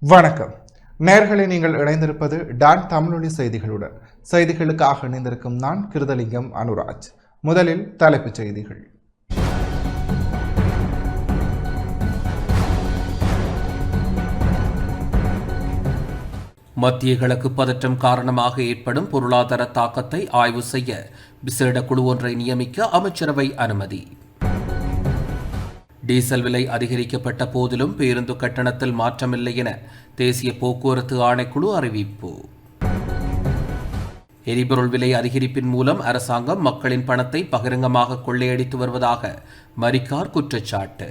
வணக்கம் நேயர்களே, நீங்கள் இணைந்திருப்பது டான் தமிழொலி செய்திகளுடன். செய்திகளுக்காக இணைந்திருக்கும் நான் கிருதலிங்கம் அனுராஜ். முதலில் தலைப்புச் செய்திகள். மத்திய கிழக்கு பதற்றம் காரணமாக ஏற்படும் பொருளாதார தாக்கத்தை ஆய்வு செய்ய விசேட குழு ஒன்றை நியமிக்க அமைச்சரவை அனுமதி. டீசல் விலை அதிகரிக்கப்பட்ட போதிலும் பேருந்து கட்டணத்தில் மாற்றமில்லை என தேசிய போக்குவரத்து ஆணைக்குழு அறிவிப்பு. எரிபொருள் விலை அதிகரிப்பின் மூலம் அரசாங்கம் மக்களின் பணத்தை பகிரங்கமாக கொள்ளையடித்து வருவதாக மரிக்கார் குற்றச்சாட்டு.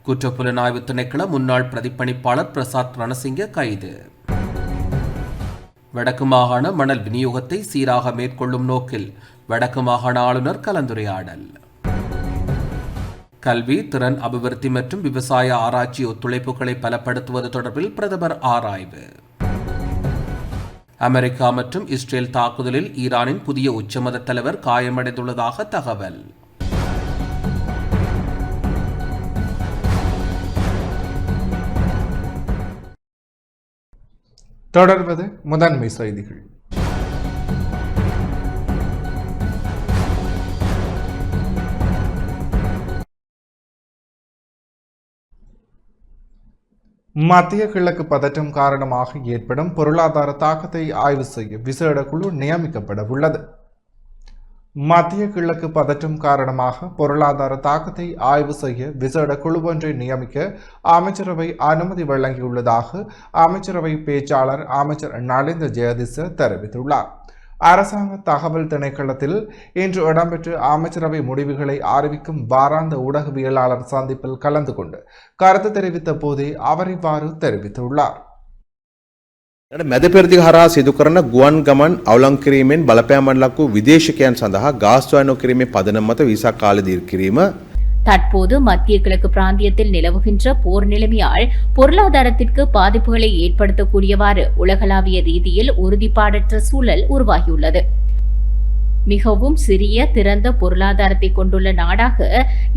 குற்றப்புலனாய்வு திணைக்கள முன்னாள் பிரதிப்பணிப்பாளர் பிரசாத் ரணசிங்க கைது. வடக்கு மாகாண மணல் விநியோகத்தை சீராக மேற்கொள்ளும் நோக்கில் வடக்கு மாகாண ஆளுநர் கலந்துரையாடல். கல்வி, திறன் அபிவிருத்தி மற்றும் விவசாய ஆராய்ச்சி ஒத்துழைப்புகளை பலப்படுத்துவது தொடர்பில் பிரதமர் ஆராய்வு. அமெரிக்கா மற்றும் இஸ்ரேல் தாக்குதலில் ஈரானின் புதிய உச்சமத தலைவர் காயமடைந்துள்ளதாக தகவல். தொடர்வது முதன்மை செய்திகள். மத்திய கிழக்கு பதற்றம் காரணமாக ஏற்படும் பொருளாதார தாக்கத்தை ஆய்வு செய்ய விசேட குழு நியமிக்கப்பட உள்ளது. மத்திய கிழக்கு பதற்றம் காரணமாக பொருளாதார தாக்கத்தை ஆய்வு செய்ய விசேட குழு ஒன்றை நியமிக்க அமைச்சரவை அனுமதி வழங்கியுள்ளதாக அமைச்சரவை பேச்சாளர் அமைச்சர் நலிந்த ஜெயதிச தெரிவித்துள்ளார். அரசாங்க தகவல் திணைக்களத்தில் இன்று இடம்பெற்ற அமைச்சரவை முடிவுகளை அறிவிக்கும் வாராந்த ஊடகவியலாளர் சந்திப்பில் கலந்து கொண்டு கருத்து தெரிவித்த போதே அவர் இவ்வாறு தெரிவித்துள்ளார். මැද පෙරදිග හරහා සිදු කරන ගුවන් ගමන් අවලං කිරීමෙන් බලපෑමක් ලක් වූ විදේශිකයන් සඳහා ගාස්තු අයනු කිරීමේ පදනම මත වීසා කාල දීර්ඝ කිරීම. தற்போது மத்திய கிழக்கு பிராந்தியத்தில் நிலவுகின்ற போர் நிலைமையால் பொருளாதாரத்திற்கு பாதிப்புகளை ஏற்படுத்தக்கூடியவாறு உலகளாவிய ரீதியில் உறுதிப்பாடற்ற சூழல் உருவாகியுள்ளது. மிகவும் சிறிய திறந்த பொருளாதாரத்தை கொண்டுள்ள நாடாக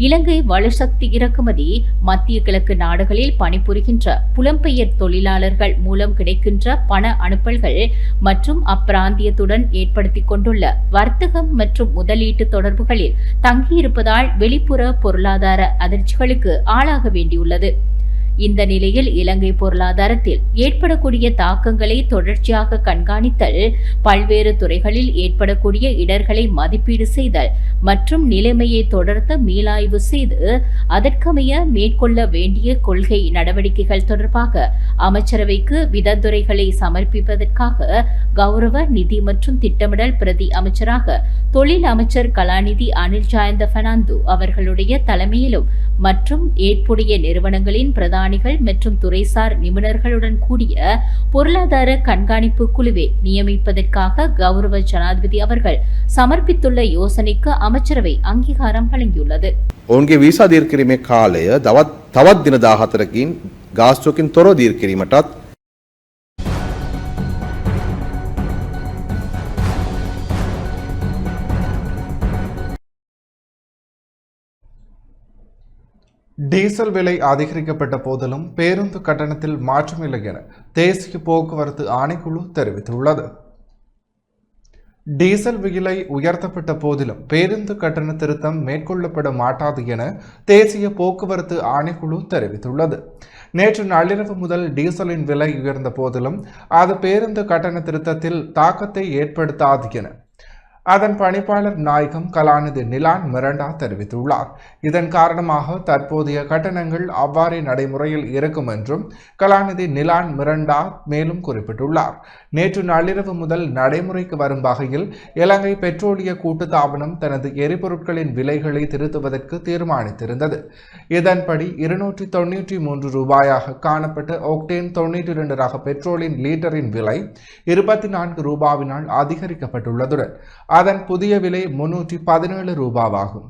இலங்கை வலுசக்தி இறக்குமதி மத்திய கிழக்கு நாடுகளில் பணிபுரிகின்ற புலம்பெயர் தொழிலாளர்கள் மூலம் கிடைக்கின்ற பண அனுப்பல்கள் மற்றும் அப்பிராந்தியத்துடன் ஏற்படுத்திக் கொண்டுள்ள வர்த்தகம் மற்றும் முதலீட்டு தொடர்புகளில் தங்கியிருப்பதால் வெளிப்புற பொருளாதார அதிர்ச்சிகளுக்கு ஆளாக வேண்டியுள்ளது. இந்த நிலையில் இலங்கை பொருளாதாரத்தில் ஏற்படக்கூடிய தாக்கங்களை தொடர்ச்சியாக கண்காணித்தல், பல்வேறு துறைகளில் ஏற்படக்கூடிய இடர்களை மதிப்பீடு செய்தல் மற்றும் நிலைமையை தொடர்ந்து மீளாய்வு செய்து அதற்கமைய மேற்கொள்ள வேண்டிய கொள்கை நடவடிக்கைகள் தொடர்பாக அமைச்சரவைக்கு விதந்துரைகளை சமர்ப்பிப்பதற்காக கௌரவ நிதி மற்றும் திட்டமிடல் பிரதி அமைச்சராக தொழில் அமைச்சர் கலாநிதி அனில் ஜாயந்த பெர்னாண்டோ அவர்களுடைய தலைமையிலும் மற்றும் ஏற்புடைய நிறுவனங்களின் பிரதானிகள் மற்றும் துறைசார் நிபுணர்களுடன் கூடிய பொருளாதார கண்காணிப்பு குழுவை நியமிப்பதற்காக கௌரவ ஜனாதிபதி அவர்கள் சமர்ப்பித்துள்ள யோசனைக்கு அமைச்சரவை அங்கீகாரம் வழங்கியுள்ளது. ඔවුන්ගේ වීසා දීර්ඝ කිරීමේ කාලය තවත් දින 14කින් ගාස්තුවකින් තොරව දීර්ඝ කිරීමටත් டீசல் விலை அதிகரிக்கப்பட்ட போதிலும் பேருந்து கட்டணத்தில் மாற்றமில்லை என தேசிய போக்குவரத்து ஆணைக்குழு தெரிவித்துள்ளது. டீசல் விலை உயர்த்தப்பட்ட போதிலும் பேருந்து கட்டண திருத்தம் மேற்கொள்ளப்பட மாட்டாது என தேசிய போக்குவரத்து ஆணைக்குழு தெரிவித்துள்ளது. நேற்று நள்ளிரவு முதல் டீசலின் விலை உயர்ந்த போதிலும் அது பேருந்து கட்டண திருத்தத்தில் தாக்கத்தை ஏற்படுத்தாது என அதன் பணிப்பாளர் நாயகம் கலாநிதி நிலான் மிரண்டா தெரிவித்துள்ளார். இதன் காரணமாக தற்போதைய கட்டணங்கள் அவ்வாறே நடைமுறையில் இருக்கும் என்றும் கலாநிதி நிலான் மிரண்டா மேலும் குறிப்பிட்டுள்ளார். நேற்று நள்ளிரவு முதல் நடைமுறைக்கு வரும் வகையில் இலங்கை பெட்ரோலிய கூட்டுத்தாபனம் தனது எரிபொருட்களின் விலைகளை திருத்துவதற்கு தீர்மானித்திருந்தது. இதன்படி 293 ரூபாயாக காணப்பட்ட ஒக்டேன் 92 ரக பெட்ரோலின் லீட்டரின் விலை 24 ரூபாவினால் அதிகரிக்கப்பட்டுள்ளதுடன் அதன் புதிய விலை 317 ரூபாவாகும்.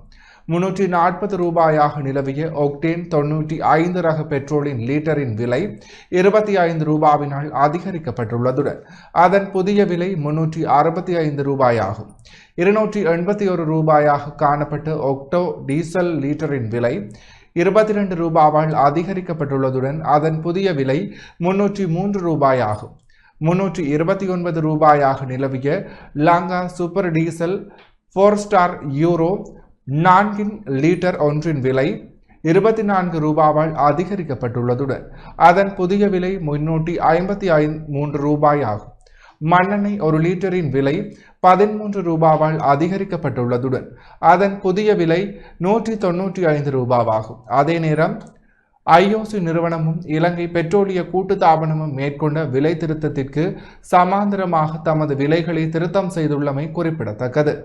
340 ரூபாயாக நிலவிய ஒக்டேன் 95 ரக பெட்ரோலின் லீட்டரின் விலை 25 ரூபாவினால் அதிகரிக்கப்பட்டுள்ளதுடன் அதன் புதிய விலை 365 ரூபாயாகும். 281 ரூபாயாக காணப்பட்ட ஒக்டோ டீசல் லீட்டரின் விலை 22 ரூபாவால் அதிகரிக்கப்பட்டுள்ளதுடன் அதன் புதிய விலை 303 ரூபாயாகும். 329 ரூபாயாக நிலவிய லாங்கா super diesel 4 star euro 4 litre ஒன்றின் விலை 24 ரூபாவால் அதிகரிக்கப்பட்டுள்ளதுடன் அதன் புதிய விலை 353 ரூபாயாகும். மண்ணெண்ணெய் 1 லிட்டரின் விலை 13 ரூபாவால் அதிகரிக்கப்பட்டுள்ளதுடன் அதன் புதிய விலை 195 ரூபாவாகும். அதே நேரம் ஐஓசி நிறுவனமும் இலங்கை பெட்ரோலிய கூட்டுத்தாபனமும் மேற்கொண்ட விலை திருத்தத்திற்கு சமாந்தரமாக தமது விலைகளை திருத்தம் செய்துள்ளமை குறிப்பிடத்தக்கது.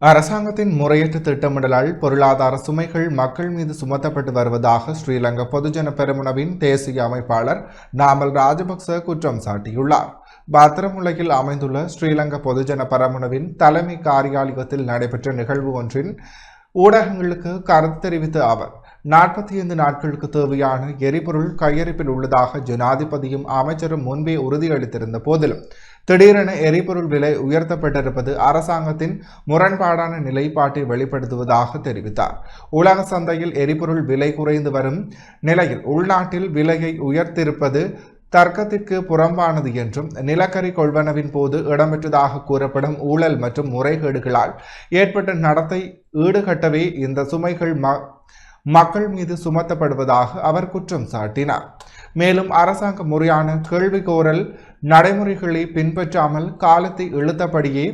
அரசாங்கத்தின் முறையற்ற திட்டமிடலால் பொருளாதார சுமைகள் மக்கள் மீது சுமத்தப்பட்டு வருவதாக ஸ்ரீலங்கா பொதுஜன பெரமுனவின் தேசிய அமைப்பாளர் நாமல் ராஜபக்ச குற்றம் சாட்டியுள்ளார். பத்திரமுல்லையில் அமைந்துள்ள ஸ்ரீலங்கா பொதுஜன பெரமுனவின் தலைமை காரியாலயத்தில் நடைபெற்ற நிகழ்வு ஒன்றின் ஊடகங்களுக்கு கருத்து தெரிவித்த அவர் 45 நாட்களுக்கு தேவையான எரிபொருள் கையிருப்பில் உள்ளதாக ஜனாதிபதியும் அமைச்சரும் முன்பே உறுதியளித்திருந்த போதிலும் திடீரென எரிபொருள் விலை உயர்த்தப்பட்டிருப்பது அரசாங்கத்தின் முரண்பாடான நிலைப்பாட்டை வெளிப்படுத்துவதாக தெரிவித்தார். உலக சந்தையில் எரிபொருள் விலை குறைந்து வரும் நிலையில் உள்நாட்டில் விலையை உயர்த்திருப்பது தர்க்கத்திற்கு புறம்பானது என்றும் நிலக்கரி கொள்வனவின் போது இடம்பெற்றதாக கூறப்படும் ஊழல் மற்றும் முறைகேடுகளால் ஏற்பட்ட நடத்தை ஈடுகட்டவே இந்த சுமைகள் மக்கள் மீது சுமத்தப்படுவதாக அவர் குற்றம் சாட்டினார். மேலும் அரசாங்க முறையான கேள்விகோரல் நடைமுறைகளை பின்பற்றாமல் காலத்தை இழுத்தபடியே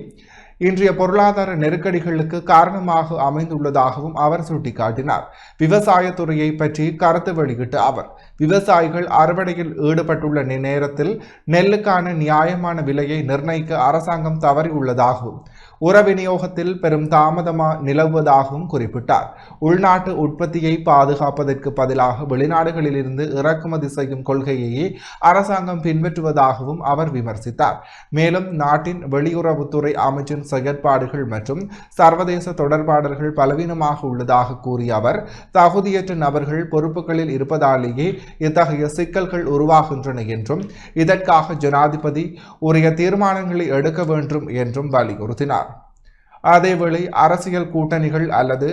இன்றைய பொருளாதார நெருக்கடிகளுக்கு காரணமாக அமைந்துள்ளதாகவும் அவர் சுட்டிக்காட்டினார். விவசாயத்துறையை பற்றி கருத்து வெளியிட்ட அவர் விவசாயிகள் அறுவடையில் ஈடுபட்டுள்ள நேரத்தில் நெல்லுக்கான நியாயமான விலையை நிர்ணயிக்க அரசாங்கம் தவறியுள்ளதாகவும் உர விநியோகத்தில் பெரும் தாமதமா நிலவுவதாகவும் குறிப்பிட்டார். உள்நாட்டு உற்பத்தியை பாதுகாப்பதற்கு பதிலாக வெளிநாடுகளிலிருந்து இறக்குமதி செய்யும் கொள்கையையே அரசாங்கம் பின்பற்றுவதாகவும் அவர் விமர்சித்தார். மேலும் நாட்டின் வெளியுறவுத்துறை அமைச்சின் செயற்பாடுகள் மற்றும் சர்வதேச தொடர்பாடல்கள் பலவீனமாக உள்ளதாக கூறிய அவர் தகுதியற்ற நபர்கள் பொறுப்புகளில் இருப்பதாலேயே இத்தகைய சிக்கல்கள் உருவாகின்றன என்றும் இதற்காக ஜனாதிபதி உரிய தீர்மானங்களை எடுக்க வேண்டும் என்றும் வலியுறுத்தினார். அதேவேளை அரசியல் கூட்டணிகள் அல்லது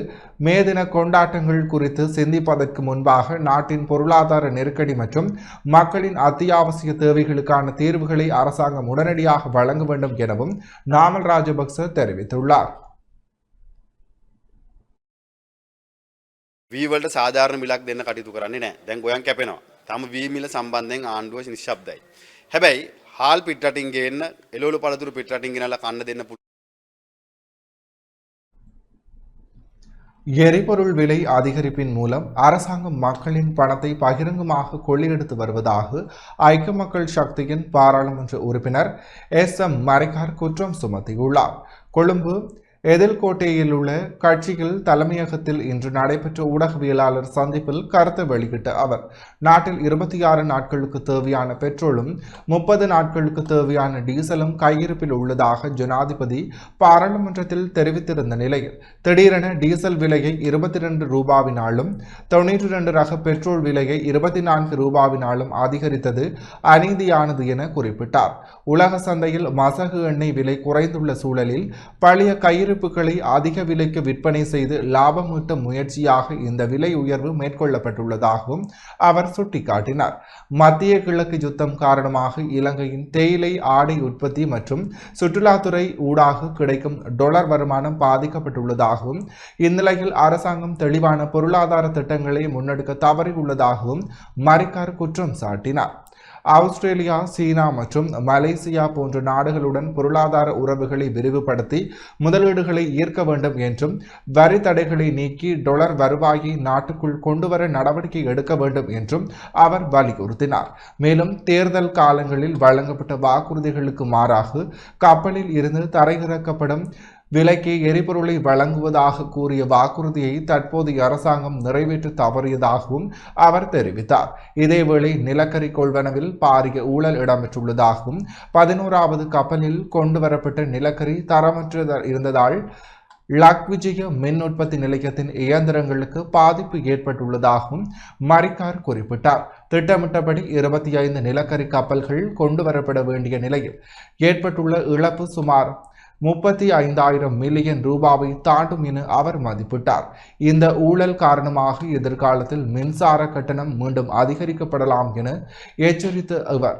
மேதின கொண்டாட்டங்கள் குறித்து சிந்திப்பதற்கு முன்பாக நாட்டின் பொருளாதார நெருக்கடி மற்றும் மக்களின் அத்தியாவசிய தேவைகளுக்கான தீர்வுகளை அரசாங்கம் உடனடியாக வழங்க வேண்டும் எனவும் நாமல் ராஜபக்ச தெரிவித்துள்ளார். වීවලට සාධාරණ මිලක් දෙන්න කටයුතු කරන්නේ නැහැ. දැන් ගොයන් කැපෙනවා. තම වී මිල සම්බන්ධයෙන් ආණ්ඩුව නිශ්ශබ්දයි. හැබැයි හාල් පිටරටින් ගේන්න එළවලු පළතුරු පිටරටින් ගෙනලා කන්න දෙන්න පුළුවන්. எரிபொருள் விலை அதிகரிப்பின் மூலம் அரசாங்கம் மக்களின் பணத்தை பகிரங்கமாக கொள்ளையெடுத்து வருவதாக ஐக்கிய மக்கள் சக்தியின் பாராளுமன்ற உறுப்பினர் எஸ்.எம். மரைக்கார் குற்றம் சுமத்தியுள்ளார். கொழும்பு எதில்கோட்டையில் உள்ள கட்சியில் தலைமையகத்தில் இன்று நடைபெற்ற ஊடகவியலாளர் சந்திப்பில் கருத்து வெளியிட்ட அவர் நாட்டில் 26 நாட்களுக்கு தேவையான பெட்ரோலும் 30 நாட்களுக்கு தேவையான டீசலும் கையிருப்பில் உள்ளதாக ஜனாதிபதி பாராளுமன்றத்தில் தெரிவித்திருந்த நிலையில் திடீரென டீசல் விலையை 22 ரூபாவினாலும் 92 ரக பெட்ரோல் விலையை 24 ரூபாவினாலும் அதிகரித்தது அநீதியானது என குறிப்பிட்டார். உலக சந்தையில் மசகு எண்ணெய் விலை குறைந்துள்ள சூழலில் பழைய கையிருப்புகளை அதிக விலைக்கு விற்பனை செய்து லாபம் ஈட்டும் முயற்சியாக இந்த விலை உயர்வு மேற்கொள்ளப்பட்டுள்ளதாகவும் அவர் சுட்டிக்காட்டினார். மத்திய கிழக்கு யுத்தம் காரணமாக இலங்கையின் தேயிலை ஆடை உற்பத்தி மற்றும் சுற்றுலாத்துறை ஊடாக கிடைக்கும் டொலர் வருமானம் பாதிக்கப்பட்டுள்ளதாகவும் இந்நிலையில் அரசாங்கம் தெளிவான பொருளாதார திட்டங்களை முன்னெடுக்க தவறியுள்ளதாகவும் மரைக்கார் குற்றம் சாட்டினார். ஆஸ்திரேலியா, சீனா மற்றும் மலேசியா போன்ற நாடுகளுடன் பொருளாதார உறவுகளை விரிவுபடுத்தி முதலீடுகளை ஈர்க்க வேண்டும் என்றும் வரி தடைகளை நீக்கி டொலர் வருவாயை நாட்டுக்குள் கொண்டுவர நடவடிக்கை எடுக்க வேண்டும் என்றும் அவர் வலியுறுத்தினார். மேலும் தேர்தல் காலங்களில் வழங்கப்பட்ட வாக்குறுதிகளுக்கு மாறாக கப்பலில் இருந்து தரையிறக்கப்படும் விலைக்கு எரிபொருளை வழங்குவதாக கூறிய வாக்குறுதியை தற்போதைய அரசாங்கம் நிறைவேற்ற தவறியதாகவும் அவர் தெரிவித்தார். இதேவேளை நிலக்கரி கொள்வனவில் பாரிய ஊழல் இடம்பெற்றுள்ளதாகவும் 11வது கப்பலில் கொண்டுவரப்பட்ட நிலக்கரி தரமற்ற இருந்ததால் லக்விஜய மின் உற்பத்தி நிலையத்தின் இயந்திரங்களுக்கு பாதிப்பு ஏற்பட்டுள்ளதாகவும் மரிக்கார் குறிப்பிட்டார். திட்டமிட்டபடி 25 நிலக்கரி கப்பல்கள் கொண்டுவரப்பட வேண்டிய நிலையில் ஏற்பட்டுள்ள இழப்பு சுமார் 35,000 மில்லியன் ரூபாவை தாண்டும் என அவர் மதிப்பிட்டார். இந்த ஊழல் காரணமாக எதிர்காலத்தில் மின்சார கட்டணம் மீண்டும் அதிகரிக்கப்படலாம் என எச்சரித்த அவர்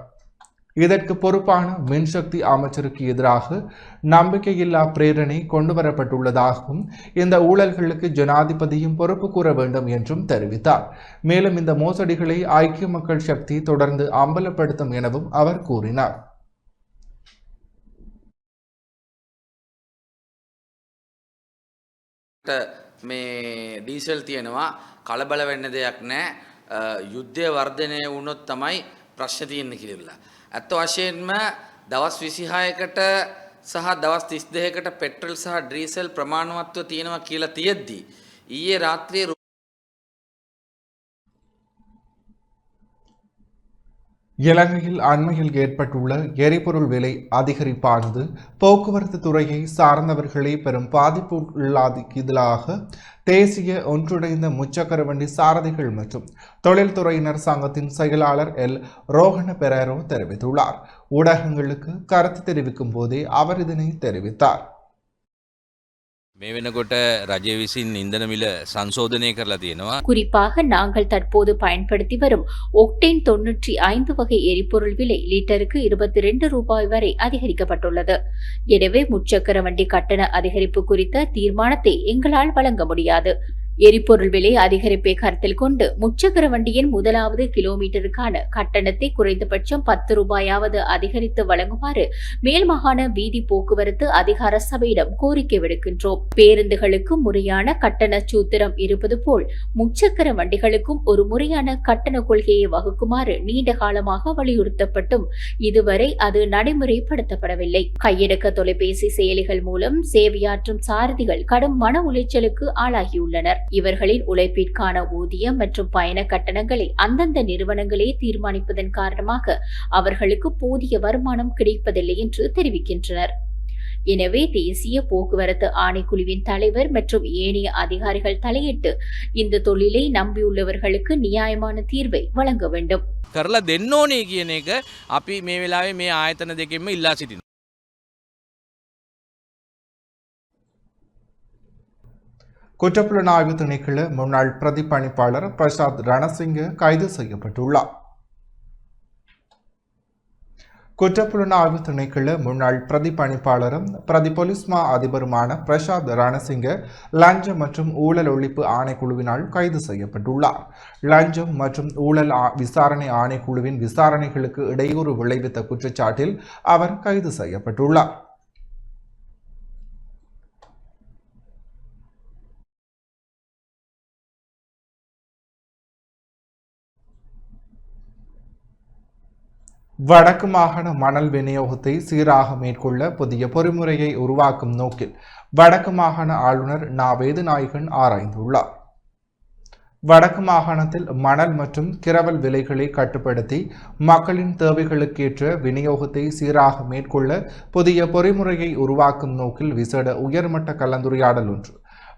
இதற்கு பொறுப்பான மின்சக்தி அமைச்சருக்கு எதிராக நம்பிக்கையில்லா பிரேரணை கொண்டுவரப்பட்டுள்ளதாகவும் இந்த ஊழல்களுக்கு ஜனாதிபதியும் பொறுப்பு கூற வேண்டும் என்றும் தெரிவித்தார். மேலும் இந்த மோசடிகளை ஐக்கிய மக்கள் சக்தி தொடர்ந்து அம்பலப்படுத்தும் எனவும் அவர் கூறினார். මේ ඩීසල් තියෙනවා කලබල වෙන්න දෙයක් නැහැ. යුද්ධය වර්ධනය වුණොත් තමයි ප්‍රශ්න තියෙන්නේ කියලා. ඇත්ත වශයෙන්ම දවස් 26කට සහ දවස් 32කට පෙට්‍රල් සහ ඩීසල් ප්‍රමාණවත්ව තියෙනවා කියලා තියෙද්දි ඊයේ රාත්‍රියේ இலங்கையில் அண்மையில் ஏற்பட்டுள்ள எரிபொருள் விலை அதிகரிப்பானது போக்குவரத்து துறையை சார்ந்தவர்களை பெரும் பாதிப்புள்ளாக தேசிய ஒன்றிணைந்த முச்சக்கர வண்டி சாரதிகள் மற்றும் தொழில்துறையினர் சங்கத்தின் செயலாளர் எல் ரோஹன பெரேரோ தெரிவித்துள்ளார். ஊடகங்களுக்கு கருத்து தெரிவிக்கும் போதே அவர் இதனை தெரிவித்தார். මේ වෙනකොට රජය විසින් ඉන්ධන මිල සංශෝධනය කරලා තියෙනවා. குறிப்பாக நாங்கள் தற்போது பயன்படுத்தி வரும் ஒக்டேன் 95 வகை எரிபொருள் விலை லிட்டருக்கு 22 ரூபாய் வரை அதிகரிக்கப்பட்டுள்ளது. எனவே முச்சக்கர வண்டி கட்டண அதிகரிப்பு குறித்த தீர்மானத்தை எங்களால் வழங்க முடியாது. எரிபொருள் விலை அதிகரிப்பை கருத்தில் கொண்டு முச்சக்கர வண்டியின் முதலாவது கிலோமீட்டருக்கான கட்டணத்தை குறைந்தபட்சம் 10 ரூபாயாவது அதிகரித்து வழங்குமாறு மேல் மாகாண வீதி போக்குவரத்து அதிகார சபையிடம் கோரிக்கை விடுக்கின்றோம். பேருந்துகளுக்கு முறையான கட்டண சூத்திரம் இருப்பது போல் முச்சக்கர வண்டிகளுக்கும் ஒரு முறையான கட்டண கொள்கையை வகுக்குமாறு நீண்ட காலமாக வலியுறுத்தப்பட்டும் இதுவரை அது நடைமுறைப்படுத்தப்படவில்லை. கையடக்க தொலைபேசி செயலிகள் மூலம் சேவையாற்றும் சாரதிகள் கடும் மன உளைச்சலுக்கு ஆளாகியுள்ளனர். இவர்களின் உழைப்பிற்கான ஊதியம் மற்றும் பயண கட்டணங்களை அந்தந்த நிறுவனங்களே தீர்மானிப்பதன் காரணமாக அவர்களுக்கு போதிய வருமானம் கிடைப்பதில்லை என்று தெரிவிக்கின்றனர். எனவே தேசிய போக்குவரத்து ஆணைக்குழுவின் தலைவர் மற்றும் ஏனைய அதிகாரிகள் தலையிட்டு இந்த தொழிலை நம்பியுள்ளவர்களுக்கு நியாயமான தீர்வை வழங்க வேண்டும். කරලා දෙන්න ඕනේ කියන එක අපි මේ වෙලාවේ මේ ආයතන දෙකෙන්ම ඉල්ලා සිටිනවා. குற்றப்புலனாய்வு திணைக்கள முன்னாள் பிரதிப்பணிப்பாளர் பிரசாத் ரணசிங்க கைது செய்யப்பட்டுள்ளார். குற்றப்புலனாய்வு திணைக்கள முன்னாள் பிரதிப்பணிப்பாளரும் பிரதி போலீஸ் மா அதிபருமான பிரசாத் ரணசிங்க லஞ்சம் மற்றும் ஊழல் ஒழிப்பு ஆணைக்குழுவினால் கைது செய்யப்பட்டுள்ளார். லஞ்சம் மற்றும் ஊழல் விசாரணை ஆணைக்குழுவின் விசாரணைகளுக்கு இடையூறு விளைவித்த குற்றச்சாட்டில் அவர் கைது செய்யப்பட்டுள்ளார். வடக்கு மாகாண மணல் விநியோகத்தை சீராக மேற்கொள்ள புதிய பொறிமுறையை உருவாக்கும் நோக்கில் வடக்கு மாகாண ஆளுநர் நா. வேதநாயகன் ஆராய்ந்துள்ளார். வடக்கு மாகாணத்தில் மணல் மற்றும் கிரவல் விலைகளை கட்டுப்படுத்தி மக்களின் தேவைகளுக்கேற்ற விநியோகத்தை சீராக மேற்கொள்ள புதிய பொறிமுறையை உருவாக்கும் நோக்கில் விசேட உயர்மட்ட கலந்துரையாடல் ஒன்று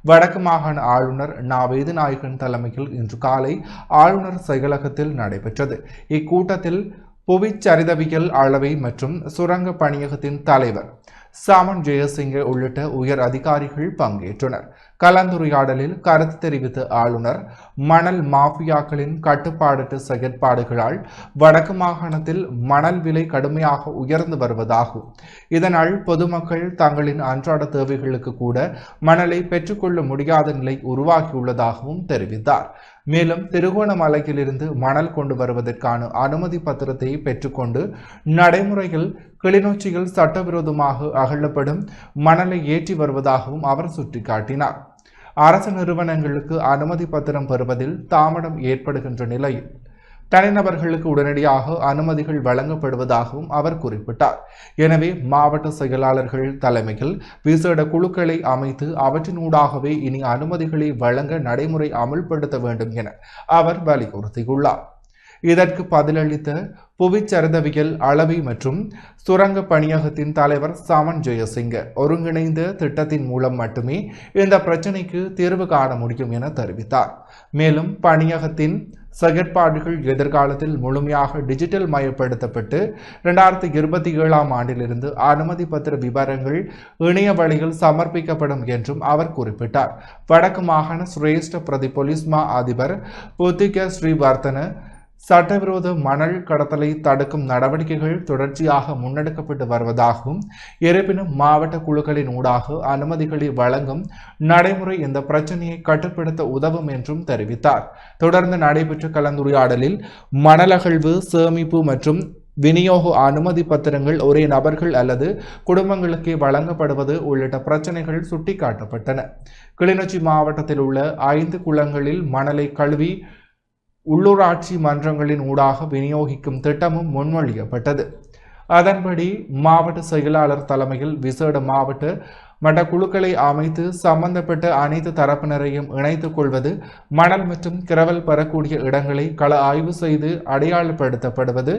வடக்கு மாகாண ஆளுநர் நா. வேதநாயகன் தலைமையில் இன்று காலை ஆளுநர் செயலகத்தில் நடைபெற்றது. இக்கூட்டத்தில் புவிச்சரிதவியல் அளவை மற்றும் சுரங்க பணியகத்தின் தலைவர் சாமன் ஜெயசிங்க உள்ளிட்ட உயர் அதிகாரிகள் பங்கேற்றனர். கலந்துரையாடலில் கருத்து தெரிவித்த ஆளுநர் மணல் மாஃபியாக்களின் கட்டுப்பாடற்ற செயற்பாடுகளால் வடக்கு மாகாணத்தில் மணல் விலை கடுமையாக உயர்ந்து வருவதாகும். இதனால் பொதுமக்கள் தங்களின் அன்றாட தேவைகளுக்கு கூட மணலை பெற்றுக்கொள்ள முடியாத நிலை உருவாகியுள்ளதாகவும் தெரிவித்தார். மேலும் திருகோணமலையிலிருந்து மணல் கொண்டு வருவதற்கான அனுமதி பத்திரத்தை பெற்றுக்கொண்டு நடைமுறையில் கிளிநொச்சியில் சட்டவிரோதமாக அகழப்படும் மணலை ஏற்றி வருவதாகவும் அவர் சுட்டிக்காட்டினார். அரசு நிறுவனங்களுக்கு அனுமதி பத்திரம் பெறுவதில் தாமதம் ஏற்படுகின்ற நிலையில் தனிநபர்களுக்கு உடனடியாக அனுமதிகள் வழங்கப்படுவதாகவும் அவர் குறிப்பிட்டார். எனவே மாவட்ட செயலாளர்கள் தலைமையில் விசேட குழுக்களை அமைத்து அவற்றினூடாகவே இனி அனுமதிகளை வழங்க நடைமுறை அமுல்படுத்த வேண்டும் என அவர் வலியுறுத்தியுள்ளார். இதற்கு பதிலளித்த புவிச்சரிதவியல் அளவி மற்றும் சுரங்க பணியகத்தின் தலைவர் சமன் ஜெயசிங்க ஒருங்கிணைந்த திட்டத்தின் மூலம் மட்டுமே இந்த பிரச்சினைக்கு தீர்வு காண முடியும் என தெரிவித்தார். மேலும் பணியகத்தின் செயற்பாடுகள் எதிர்காலத்தில் முழுமையாக டிஜிட்டல் மயப்படுத்தப்பட்டு 2027 ஆண்டிலிருந்து அனுமதி பத்திர விவரங்கள் இணைய வழியில் சமர்ப்பிக்கப்படும் என்றும் அவர் குறிப்பிட்டார். வடக்கு மாகாண சிரேஷ்ட பிரதி போலீஸ் மா அதிபர் புத்திக ஸ்ரீவர்தன சட்டவிரோத மணல் கடத்தலை தடுக்கும் நடவடிக்கைகள் தொடர்ச்சியாக முன்னெடுக்கப்பட்டு வருவதாகவும், இருப்பினும் மாவட்ட குழுக்களின் ஊடாக அனுமதிகளை வழங்கும் நடைமுறை இந்த பிரச்சனையை கட்டுப்படுத்த உதவும் என்றும் தெரிவித்தார். தொடர்ந்து நடைபெற்ற கலந்துரையாடலில் மணல் அகழ்வு, சேமிப்பு மற்றும் விநியோக அனுமதி பத்திரங்கள் ஒரே நபர்கள் அல்லது குடும்பங்களுக்கே வழங்கப்படுவது உள்ளிட்ட பிரச்சனைகள் சுட்டிக்காட்டப்பட்டன. கிளிநொச்சி மாவட்டத்தில் உள்ள 5 குளங்களில் மணலை கழுவி உள்ளூராட்சி மன்றங்களின் ஊடாக விநியோகிக்கும் திட்டமும் முன்மொழியப்பட்டது. அதன்படி மாவட்ட செயலாளர் தலைமையில் விசேட மாவட்ட மட்ட குழுக்களை அமைத்து சம்பந்தப்பட்ட அனைத்து தரப்பினரையும் இணைத்துக் கொள்வது, மணல் மற்றும் கிரவல் பெறக்கூடிய இடங்களை கள ஆய்வு செய்து அடையாளப்படுத்தப்படுவது,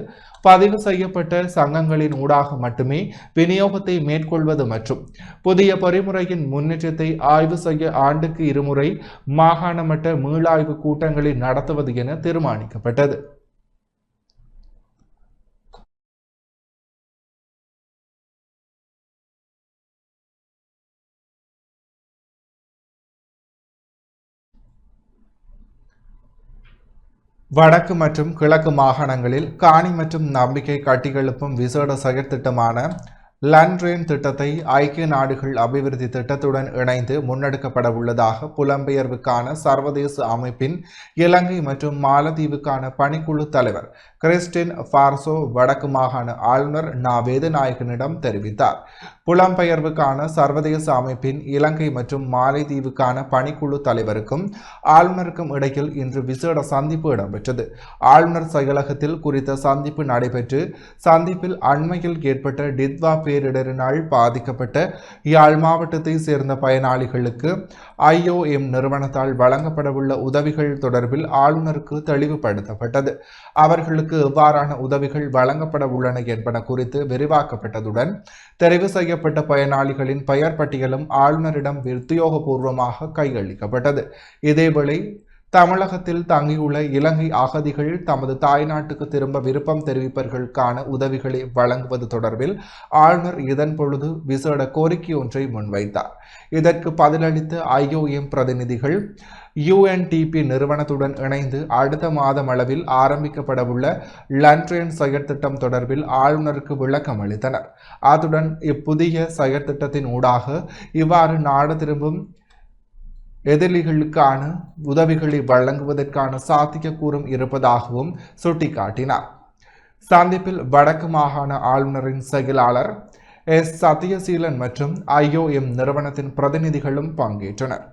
பதிவு செய்யப்பட்ட சங்கங்களின் ஊடாக மட்டுமே விநியோகத்தை மேற்கொள்வது மற்றும் புதிய பொறிமுறையின் முன்னேற்றத்தை ஆய்வு செய்ய ஆண்டுக்கு 2 முறை மாகாண மட்ட மீளாய்வு கூட்டங்களை நடத்துவது என தீர்மானிக்கப்பட்டது. வடக்கு மற்றும் கிழக்கு மாகாணங்களில் காணி மற்றும் நம்பிக்கை கட்டியெழுப்பும் விசேட செயற்திட்டமான லண்ட்ரேன் திட்டத்தை ஐக்கிய நாடுகள் அபிவிருத்தி திட்டத்துடன் இணைந்து முன்னெடுக்கப்பட உள்ளதாக புலம்பெயர்வுக்கான சர்வதேச அமைப்பின் இலங்கை மற்றும் மாலத்தீவுக்கான பணிக்குழு தலைவர் கிறிஸ்டின் ஃபார்சோ வடக்கு மாகாண ஆளுநர் நா. வேதநாயகனிடம் தெரிவித்தார். புலம்பெயர்வுக்கான சர்வதேச அமைப்பின் இலங்கை மற்றும் மாலைத்தீவுக்கான பணிக்குழு தலைவருக்கும் ஆளுநருக்கும் இடையில் இன்று விசேட சந்திப்பு இடம்பெற்றது. ஆளுநர் செயலகத்தில் குறித்த சந்திப்பு நடைபெற்று, சந்திப்பில் அண்மையில் ஏற்பட்ட டித்வா பேரிடரினால் பாதிக்கப்பட்ட யாழ் மாவட்டத்தை சேர்ந்த பயனாளிகளுக்கு IOM நிறுவனத்தால் வழங்கப்படவுள்ள உதவிகள் தொடர்பில் ஆளுநருக்கு தெளிவுபடுத்தப்பட்டது. அவர்களுக்கு எவ்வாறான உதவிகள் வழங்கப்பட உள்ளன என்பன குறித்து விரிவாக்கப்பட்டதுடன், தெரிவு செய்யப்பட்ட பயனாளிகளின் பெயர் பட்டியலும் ஆளுநரிடம் உத்தியோகபூர்வமாக கையளிக்கப்பட்டது. இதேவேளை தமிழகத்தில் தங்கியுள்ள இலங்கை அகதிகள் தமது தாய்நாட்டுக்கு திரும்ப விருப்பம் தெரிவிப்பவர்களுக்கான உதவிகளை வழங்குவது தொடர்பில் ஆளுநர் இதன் பொழுது விசேட கோரிக்கை ஒன்றை முன்வைத்தார். இதற்கு பதிலளித்த IOM பிரதிநிதிகள் UNDP நிறுவனத்துடன் இணைந்து அடுத்த மாதம் அளவில் ஆரம்பிக்கப்படவுள்ள லண்ட்ரேன் செயற்திட்டம் தொடர்பில் ஆளுநருக்கு விளக்கம் அளித்தனர். அத்துடன் இப்புதிய செயற்திட்டத்தின் ஊடாக இவ்வாறு நாடு திரும்பும் எதிரிகளுக்கான உதவிகளை வழங்குவதற்கான சாத்தியக்கூறும் இருப்பதாகவும் சுட்டிக்காட்டினார். சந்திப்பில் வடக்கு மாகாண ஆளுநரின் செயலாளர் S. சத்யசீலன் மற்றும் IOM நிறுவனத்தின் பிரதிநிதிகளும் பங்கேற்றனர்.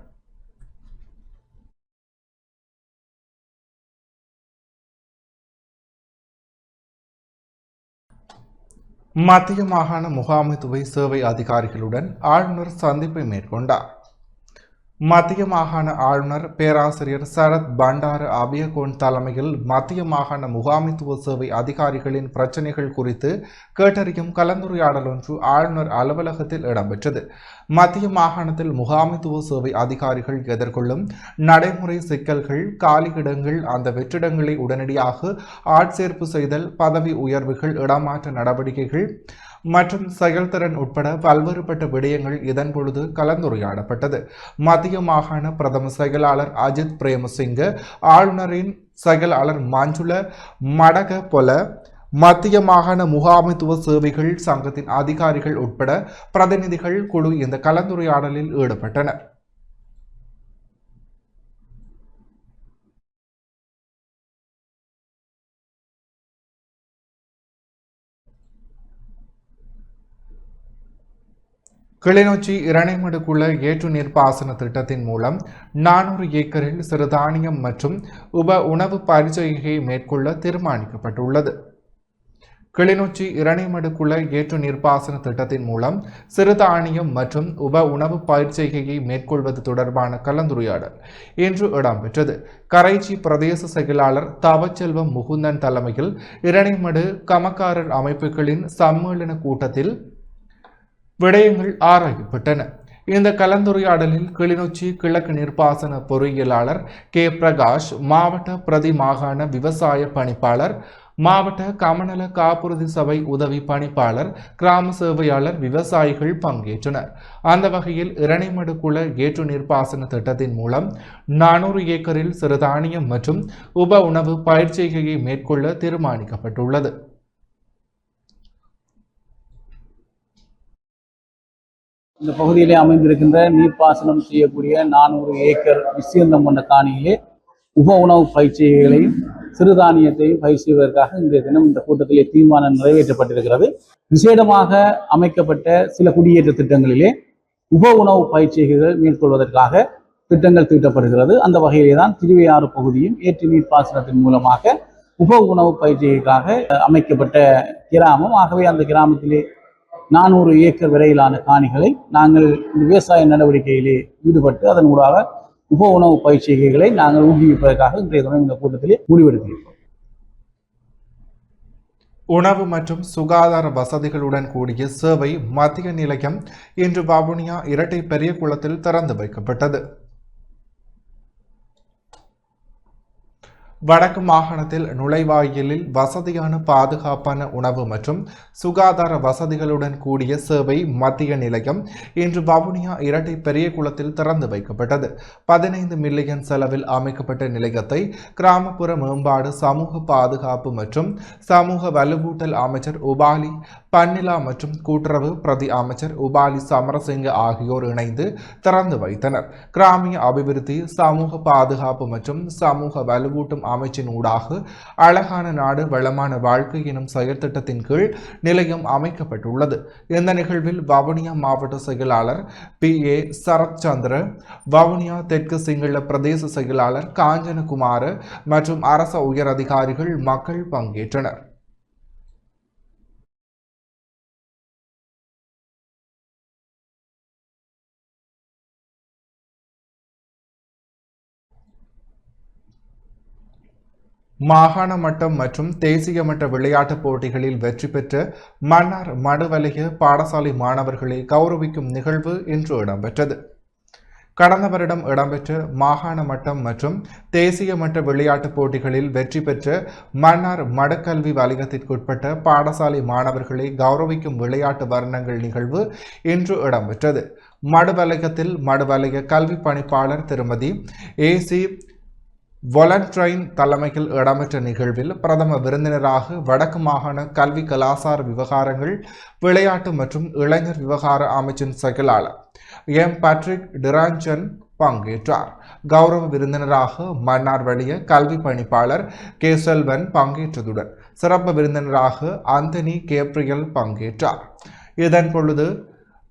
மத்திய மாகாண முகாமைத்துவ சேவை அதிகாரிகளுடன் ஆளுநர் சந்திப்பை மேற்கொண்டார். மத்திய மாகாண ஆளுநர் பேராசிரியர் சரத் பண்டார அபியகோன் தலைமையில் மத்திய மாகாண முகாமைத்துவ சேவை அதிகாரிகளின் பிரச்சினைகள் குறித்து கேட்டறியும் கலந்துரையாடல் ஒன்று ஆளுநர் அலுவலகத்தில் இடம்பெற்றது. மத்திய மாகாணத்தில் முகாமைத்துவ சேவை அதிகாரிகள் எதிர்கொள்ளும் நடைமுறை சிக்கல்கள், காலியிடங்கள், அந்த வெற்றிடங்களை உடனடியாக ஆட்சேர்ப்பு செய்தல், பதவி உயர்வுகள், இடமாற்ற நடவடிக்கைகள் மற்றும் செயல்திறன் உட்பட பல்வேறுபட்ட விடயங்கள் இதன் பொழுது கலந்துரையாடப்பட்டது. மத்திய மாகாண பிரதம செயலாளர் அஜித் பிரேமசிங்க, ஆளுநரின் செயலாளர் மஞ்சுள மடக பொல, மத்திய மாகாண முகாமைத்துவ சேவைகள் சங்கத்தின் அதிகாரிகள் உட்பட பிரதிநிதிகள் குழு இந்த கலந்துரையாடலில் ஈடுபட்டனர். கிளிநொச்சி இரணைமடுக்குள்ள ஏற்று நீர்ப்பாசன திட்டத்தின் மூலம் 400 ஏக்கரில் சிறுதானியம் மற்றும் உப உணவு பரிச்சையை மேற்கொள்ள தீர்மானிக்கப்பட்டுள்ளது. கிளிநொச்சி இரணைமடு குள ஏற்று நீர்ப்பாசன திட்டத்தின் மூலம் சிறுதானியம் மற்றும் உப உணவு பயிர்ச்செய்கையை மேற்கொள்வது தொடர்பான கலந்துரையாடல் இன்று இடம்பெற்றது. கரைச்சி பிரதேச செயலாளர் தவச்செல்வம் முகுந்தன் தலைமையில் இரணைமடு கமக்காரர் அமைப்புகளின் சம்மேளன கூட்டத்தில் விடயங்கள் ஆராயப்பட்டன. இந்த கலந்துரையாடலில் கிளிநொச்சி கிழக்கு நீர்ப்பாசன பொறியியலாளர் கே பிரகாஷ், மாவட்ட பிரதி மாகாண விவசாய பணிப்பாளர், மாவட்ட கமநல காப்புறுதி சபை உதவி பணிப்பாளர், கிராம சேவையாளர், விவசாயிகள் பங்கேற்றனர். அந்த வகையில் இரணைமடு குள ஏற்று நீர்ப்பாசன திட்டத்தின் மூலம் 400 ஏக்கரில் சிறுதானியம் மற்றும் உப உணவு பயிர்ச்செய்கையை மேற்கொள்ள தீர்மானிக்கப்பட்டுள்ளது. இந்த பகுதியிலே அமைந்திருக்கின்ற நீர்ப்பாசனம் செய்யக்கூடிய 400 ஏக்கர் விஸ்தீர்ணம் கொண்ட காணியிலே உப உணவு பயிற்சிகளையும் சிறுதானியத்தையும் பயிர் செய்வதற்காக இன்றைய தினம் இந்த கூட்டத்திலே தீர்மானம் நிறைவேற்றப்பட்டிருக்கிறது. விசேடமாக அமைக்கப்பட்ட சில குடியேற்ற திட்டங்களிலே உப உணவு பயிற்சிகள் மேற்கொள்வதற்காக திட்டங்கள் தீட்டப்படுகிறது. அந்த வகையிலே தான் திருவையாறு பகுதியும் ஏற்று நீர்ப்பாசனத்தின் மூலமாக உப உணவு பயிற்சிகளுக்காக அமைக்கப்பட்ட கிராமம். ஆகவே அந்த கிராமத்திலே 400 ஏக்கர் வரையிலான காணிகளை நாங்கள் விவசாய நடவடிக்கையிலே ஈடுபட்டு அதன் மூலமாக உப உணவு பயிற்சிகளை நாங்கள் ஊக்குவிப்பதற்காக இன்றைய தினம் இந்த கூட்டத்திலே முடிவெடுத்திருக்கிறோம். உணவு மற்றும் சுகாதார வசதிகளுடன் கூடிய சேவை மத்திய நிலையம் இன்று வவுனியா இரட்டை பெரிய குளத்தில் திறந்து வைக்கப்பட்டது. வடக்கு மாகாணத்தில் நுழைவாயிலில் வசதியான பாதுகாப்பான உணவு மற்றும் சுகாதார வசதிகளுடன் கூடிய சேவை மத்திய நிலையம் இன்று வவுனியா இரட்டை பெரிய குளத்தில் திறந்து வைக்கப்பட்டது. 15 மில்லியன் செலவில் அமைக்கப்பட்ட நிலையத்தை கிராமப்புற மேம்பாடு, சமூக பாதுகாப்பு மற்றும் சமூக வலுவூட்டல் அமைச்சர் உபாலி பன்னிலா மற்றும் கூட்டுறவு பிரதி அமைச்சர் உபாலி சமரசிங்க ஆகியோர் இணைந்து திறந்து வைத்தனர். கிராமிய அபிவிருத்தி, சமூக பாதுகாப்பு மற்றும் சமூக வலுவூட்டும் அமைச்சின் ஊடாக அழகான நாடு வளமான வாழ்க்கை எனும் செயற்திட்டத்தின் கீழ் நிலையம் அமைக்கப்பட்டுள்ளது. இந்த நிகழ்வில் வவுனியா மாவட்ட செயலாளர் PA சரத்சந்திர, வவுனியா தெற்கு சிங்கள பிரதேச செயலாளர் காஞ்சனகுமார மற்றும் அரச உயர் அதிகாரிகள், மக்கள் பங்கேற்றனர். மாகாண மட்டம் மற்றும் தேசிய மட்ட விளையாட்டுப் போட்டிகளில் வெற்றி பெற்ற மன்னார் மடுவலய பாடசாலை மாணவர்களை கௌரவிக்கும் நிகழ்வு இன்று இடம்பெற்றது. கடந்த வருடம் இடம்பெற்ற மாகாண மட்டம் மற்றும் தேசிய மட்ட விளையாட்டுப் போட்டிகளில் வெற்றி பெற்ற மன்னார் மடக்கல்வி வலயத்திற்குட்பட்ட பாடசாலை மாணவர்களை கௌரவிக்கும் விளையாட்டு வர்ணங்கள் நிகழ்வு இன்று இடம்பெற்றது. மடுவலயத்தில் மடுவலய கல்வி பணிப்பாளர் திருமதி AC வொலண்ட்ரைன் தலைமையில் இடம்பெற்ற நிகழ்வில் பிரதம விருந்தினராக வடக்கு மாகாண கல்வி கலாசார விவகாரங்கள், விளையாட்டு மற்றும் இளைஞர் விவகார அமைச்சின் செயலாளர் பேட்ரிக் டிராஞ்சன் பங்கேற்றார். கௌரவ விருந்தினராக மன்னார் வலய கல்வி பணிப்பாளர் செல்வன் பங்கேற்றதுடன் சிறப்பு விருந்தினராக அந்தனி கேப்ரியல் பங்கேற்றார். இதன் பொழுது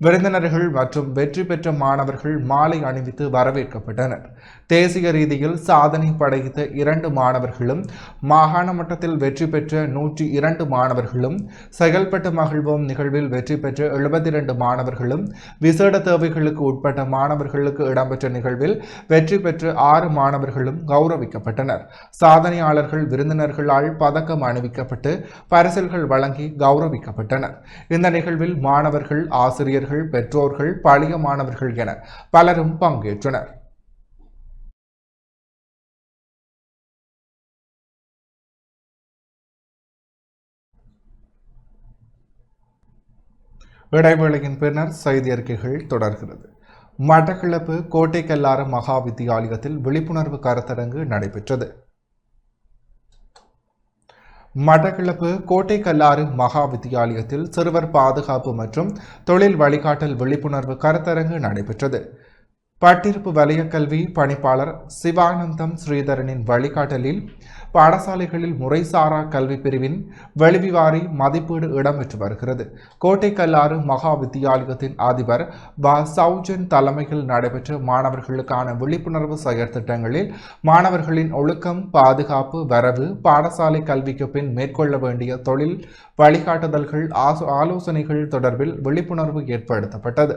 விருந்தினர்கள் மற்றும் வெற்றி பெற்ற மாணவர்கள் மாலை அணிவித்து வரவேற்கப்பட்டனர். தேசிய ரீதியில் சாதனை படைத்த 2 மாணவர்களும், மாகாண மட்டத்தில் வெற்றி பெற்ற 102 மாணவர்களும், செயல்பட்டு மகிழ்வோம் நிகழ்வில் வெற்றி பெற்ற 72 மாணவர்களும், விசேட தேவைகளுக்கு உட்பட்ட மாணவர்களுக்கு இடம்பெற்ற நிகழ்வில் வெற்றி பெற்ற 6 மாணவர்களும் கௌரவிக்கப்பட்டனர். சாதனையாளர்கள் விருந்தினர்களால் பதக்கம் அணிவிக்கப்பட்டு பரிசில்கள் வழங்கி கௌரவிக்கப்பட்டனர். இந்த நிகழ்வில் மாணவர்கள், ஆசிரியர்கள், பெற்றோர்கள், பழைய மாணவர்கள் என பலரும் பங்கேற்றனர். இடைவேளையின் பின்னர் செய்தி அறிக்கைகள் தொடர்கிறது. மட்டக்களப்பு கோட்டைக்கல்லாறு மகா வித்தியாலயத்தில் விழிப்புணர்வு கருத்தரங்கு நடைபெற்றது. மட்டக்களப்பு கோட்டைக்கல்லாறு மகா வித்தியாலயத்தில் சிறுவர் பாதுகாப்பு மற்றும் தொழில் வழிகாட்டல் விழிப்புணர்வு கருத்தரங்கு நடைபெற்றது. பட்டிருப்பு வலய கல்வி பணிப்பாளர் சிவானந்தம் ஸ்ரீதரனின் வழிகாட்டலில் பாடசாலைகளில் முறைசாரா கல்வி பிரிவின் வெளிவிவாரி மதிப்பீடு இடம்பெற்று வருகிறது. கோட்டை கல்லாறு மகா வித்தியாலயத்தின் அதிபர் வ. சௌஜன் தலைமையில் நடைபெற்ற மாணவர்களுக்கான விழிப்புணர்வு செயற்திட்டங்களில் மாணவர்களின் ஒழுக்கம், பாதுகாப்பு, வரவு, பாடசாலை கல்விக்கு பின் மேற்கொள்ள வேண்டிய தொழில் வழிகாட்டுதல்கள், ஆலோசனைகள் தொடர்பில் விழிப்புணர்வு ஏற்படுத்தப்பட்டது.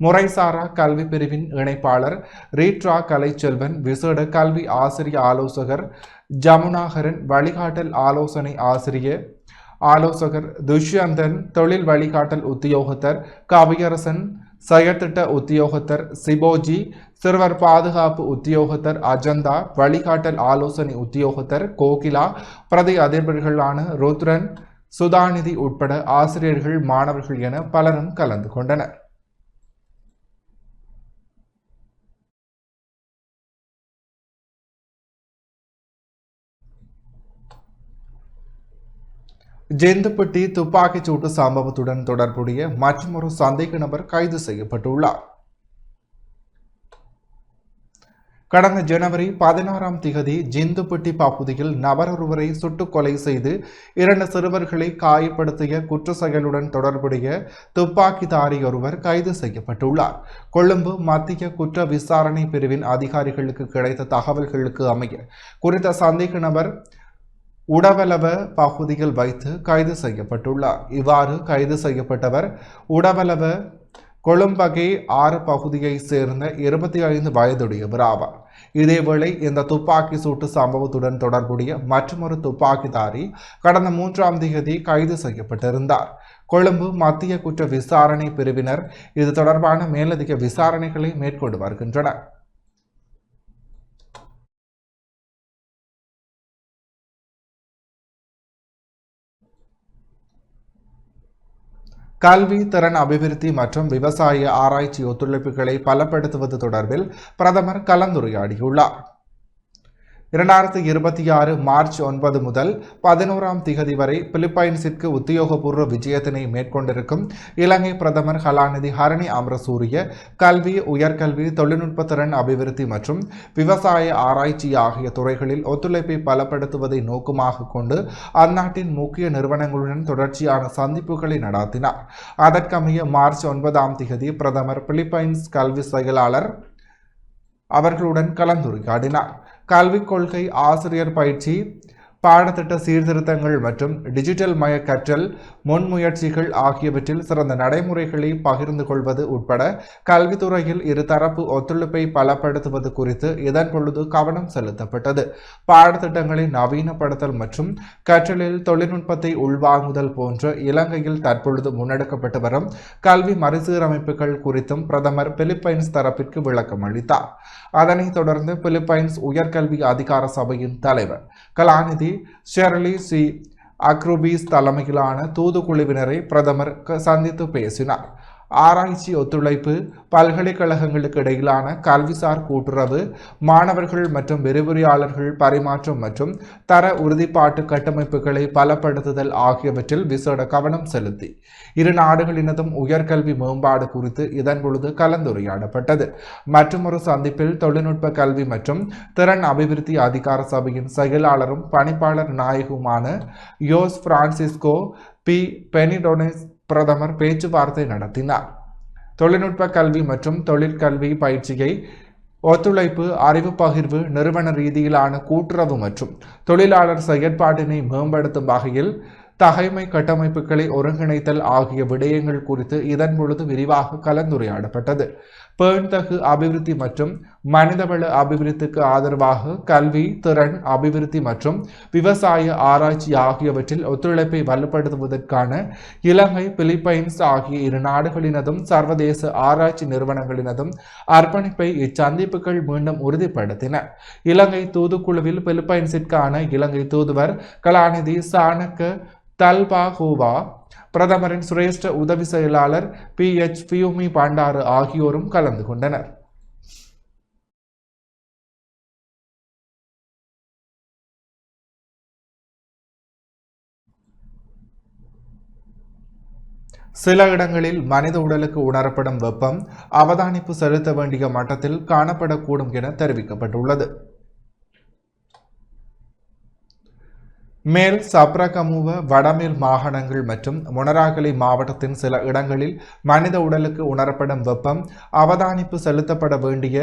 முறைசாரா கல்வி பிரிவின் இணைப்பாளர் ரீட்ரா கலைச்செல்வன், விசேட கல்வி ஆசிரிய ஆலோசகர் ஜமுனாகரன், வழிகாட்டல் ஆலோசனை ஆலோசகர் துஷ்யந்தன், தொழில் வழிகாட்டல் உத்தியோகத்தர் கவியரசன், செயற்திட்ட உத்தியோகத்தர் சிபோஜி, சிறுவர் பாதுகாப்பு உத்தியோகத்தர் அஜந்தா, வழிகாட்டல் ஆலோசனை உத்தியோகத்தர் கோகிலா, பிரதி அதிபர்களான ருத்ரன், சுதாநிதி உட்பட ஆசிரியர்கள், மாணவர்கள் என பலரும் கலந்து கொண்டனர். ஜெந்துப்பட்டி துப்பாக்கிச் சூட்டு சம்பவத்துடன் தொடர்புடைய மற்றொரு சந்தேக நபர் கைது செய்யப்பட்டுள்ளார். கடந்த ஜனவரி 16ஆம் திகதி ஜிந்துப்பட்டி பகுதியில் நபர் ஒருவரை சுட்டுக் கொலை செய்து 2 சிறுவர்களை காயப்படுத்திய குற்ற செயலுடன் தொடர்புடைய துப்பாக்கிதாரி ஒருவர் கைது செய்யப்பட்டுள்ளார். கொழும்பு மத்திய குற்ற விசாரணை பிரிவின் அதிகாரிகளுக்கு கிடைத்த தகவல்களுக்கு அமைய குறித்த சந்தேக நபர் உடவலவ பகுதியில் வைத்து கைது செய்யப்பட்டுள்ளார். இவ்வாறு கைது செய்யப்பட்டவர் உடவலவ கொழும்பகே 6 பகுதியை சேர்ந்த 25 வயதுடையவர் ஆவார். இதேவேளை இந்த துப்பாக்கி சூட்டு சம்பவத்துடன் தொடர்புடைய மற்றொரு துப்பாக்கிதாரி கடந்த 3ஆம் தேதி கைது செய்யப்பட்டிருந்தார். கொழும்பு மத்திய குற்ற விசாரணை பிரிவினர் இது தொடர்பான மேலதிக விசாரணைகளை மேற்கொண்டு வருகின்றனர். கல்வி, திறன் அபிவிருத்தி மற்றும் விவசாய ஆராய்ச்சி ஒத்துழைப்புகளை பலப்படுத்துவது தொடர்பில் பிரதமர் கலந்துரையாடியுள்ளார். 2026 மார்ச் 9 முதல் 11ஆம் திகதி வரை பிலிப்பைன்ஸிற்கு உத்தியோகபூர்வ விஜயத்தினை மேற்கொண்டிருக்கும் இலங்கை பிரதமர் கலாநிதி ஹரணி அமரசூரிய கல்வி, உயர்கல்வி, தொழில்நுட்ப திறன் அபிவிருத்தி மற்றும் விவசாய ஆராய்ச்சி ஆகிய துறைகளில் ஒத்துழைப்பை பலப்படுத்துவதை நோக்கமாக கொண்டு அந்நாட்டின் முக்கிய நிறுவனங்களுடன் தொடர்ச்சியான சந்திப்புகளை நடாத்தினார். அதற்கமைய மார்ச் 9ஆம் திகதி பிரதமர் பிலிப்பைன்ஸ் கல்வி செயலாளர் அவர்களுடன் கலந்துரையாடினார். கல்விக் கொள்கை, ஆசிரியர் பயிற்சி, பாடத்திட்ட சீர்திருத்தங்கள் மற்றும் டிஜிட்டல் மய கற்றல் முன்முயற்சிகள் ஆகியவற்றில் சிறந்த நடைமுறைகளை பகிர்ந்து கொள்வது உட்பட கல்வித்துறையில் இருதரப்பு ஒத்துழைப்பை பலப்படுத்துவது குறித்து இதன் பொழுது கவனம் செலுத்தப்பட்டது. பாடத்திட்டங்களை நவீனப்படுத்தல் மற்றும் கற்றலில் தொழில்நுட்பத்தை உள்வாங்குதல் போன்ற இலங்கையில் தற்பொழுது முன்னெடுக்கப்பட்டு வரும் கல்வி மறுசீரமைப்புகள் குறித்தும் பிரதமர் பிலிப்பைன்ஸ் தரப்பிற்கு விளக்கம் அளித்தார். அதனைத் தொடர்ந்து பிலிப்பைன்ஸ் உயர்கல்வி அதிகார சபையின் தலைவர் கலாநிதி ஷெர்லி சி அக்ரூபீஸ் தலைமையிலான தூதுக்குழுவினரை பிரதமர் சந்தித்து பேசினார். ஆராய்ச்சி ஒத்துழைப்பு, பல்கலைக்கழகங்களுக்கு இடையிலான கல்விசார் கூட்டுறவு, மாணவர்கள் மற்றும் விரிவுரையாளர்கள் பரிமாற்றம் மற்றும் தர உறுதிப்பாட்டு கட்டமைப்புகளை பலப்படுத்துதல் ஆகியவற்றில் விசேட கவனம் செலுத்தி இரு நாடுகளினதும் உயர்கல்வி மேம்பாடு குறித்து இதன் பொழுது கலந்துரையாடப்பட்டது. மற்றொரு சந்திப்பில் தொழில்நுட்ப கல்வி மற்றும் திறன் அபிவிருத்தி அதிகார சபையின் செயலாளரும் பணிப்பாளர் நாயகருமான யோஸ் பிரான்சிஸ்கோ பி பெனிடோனஸ் பிரதமர் பேச்சுவார்த்தை நடத்தினார். தொழில்நுட்ப கல்வி மற்றும் தொழிற்கல்வி பயிற்சியை, ஒத்துழைப்பு, அறிவு பகிர்வு, நிறுவன ரீதியிலான கூட்டுறவு மற்றும் தொழிலாளர் செயற்பாட்டினை மேம்படுத்தும் வகையில் தகைமை கட்டமைப்புகளை ஒருங்கிணைத்தல் ஆகிய விடயங்கள் குறித்து இதன் பொழுது விரிவாக கலந்துரையாடப்பட்டது. பேண்தகு அபிவிருத்தி மற்றும் மனிதவள அபிவிருத்திக்கு ஆதரவாக கல்வி, திறன் அபிவிருத்தி மற்றும் விவசாய ஆராய்ச்சி ஆகியவற்றில் ஒத்துழைப்பை வலுப்படுத்துவதற்கான இலங்கை, பிலிப்பைன்ஸ் ஆகிய இரு நாடுகளினதும் சர்வதேச ஆராய்ச்சி நிறுவனங்களினதும் அர்ப்பணிப்பை இச்சந்திப்புகள் மீண்டும் உறுதிப்படுத்தின. இலங்கை தூதுக்குழுவில் பிலிப்பைன்ஸிற்கான இலங்கை தூதுவர் கலாநிதி சாணக்க தல்பாகோவா, பிரதமரின் சிரேஷ்ட உதவி செயலாளர் PH பியூமி பண்டாரு ஆகியோரும் கலந்து கொண்டனர். சில இடங்களில் மனித உடலுக்கு உணரப்படும் வெப்பம் அவதானிப்பு செலுத்த வேண்டிய மட்டத்தில் காணப்படக்கூடும் என தெரிவிக்கப்பட்டுள்ளது. மேல் சப்ரகமுவ வடமேல் மாகாணங்கள் மற்றும் மொனராகலை மாவட்டத்தின் சில இடங்களில் மனித உடலுக்கு உணரப்படும் வெப்பம் அவதானிப்பு செலுத்தப்பட வேண்டிய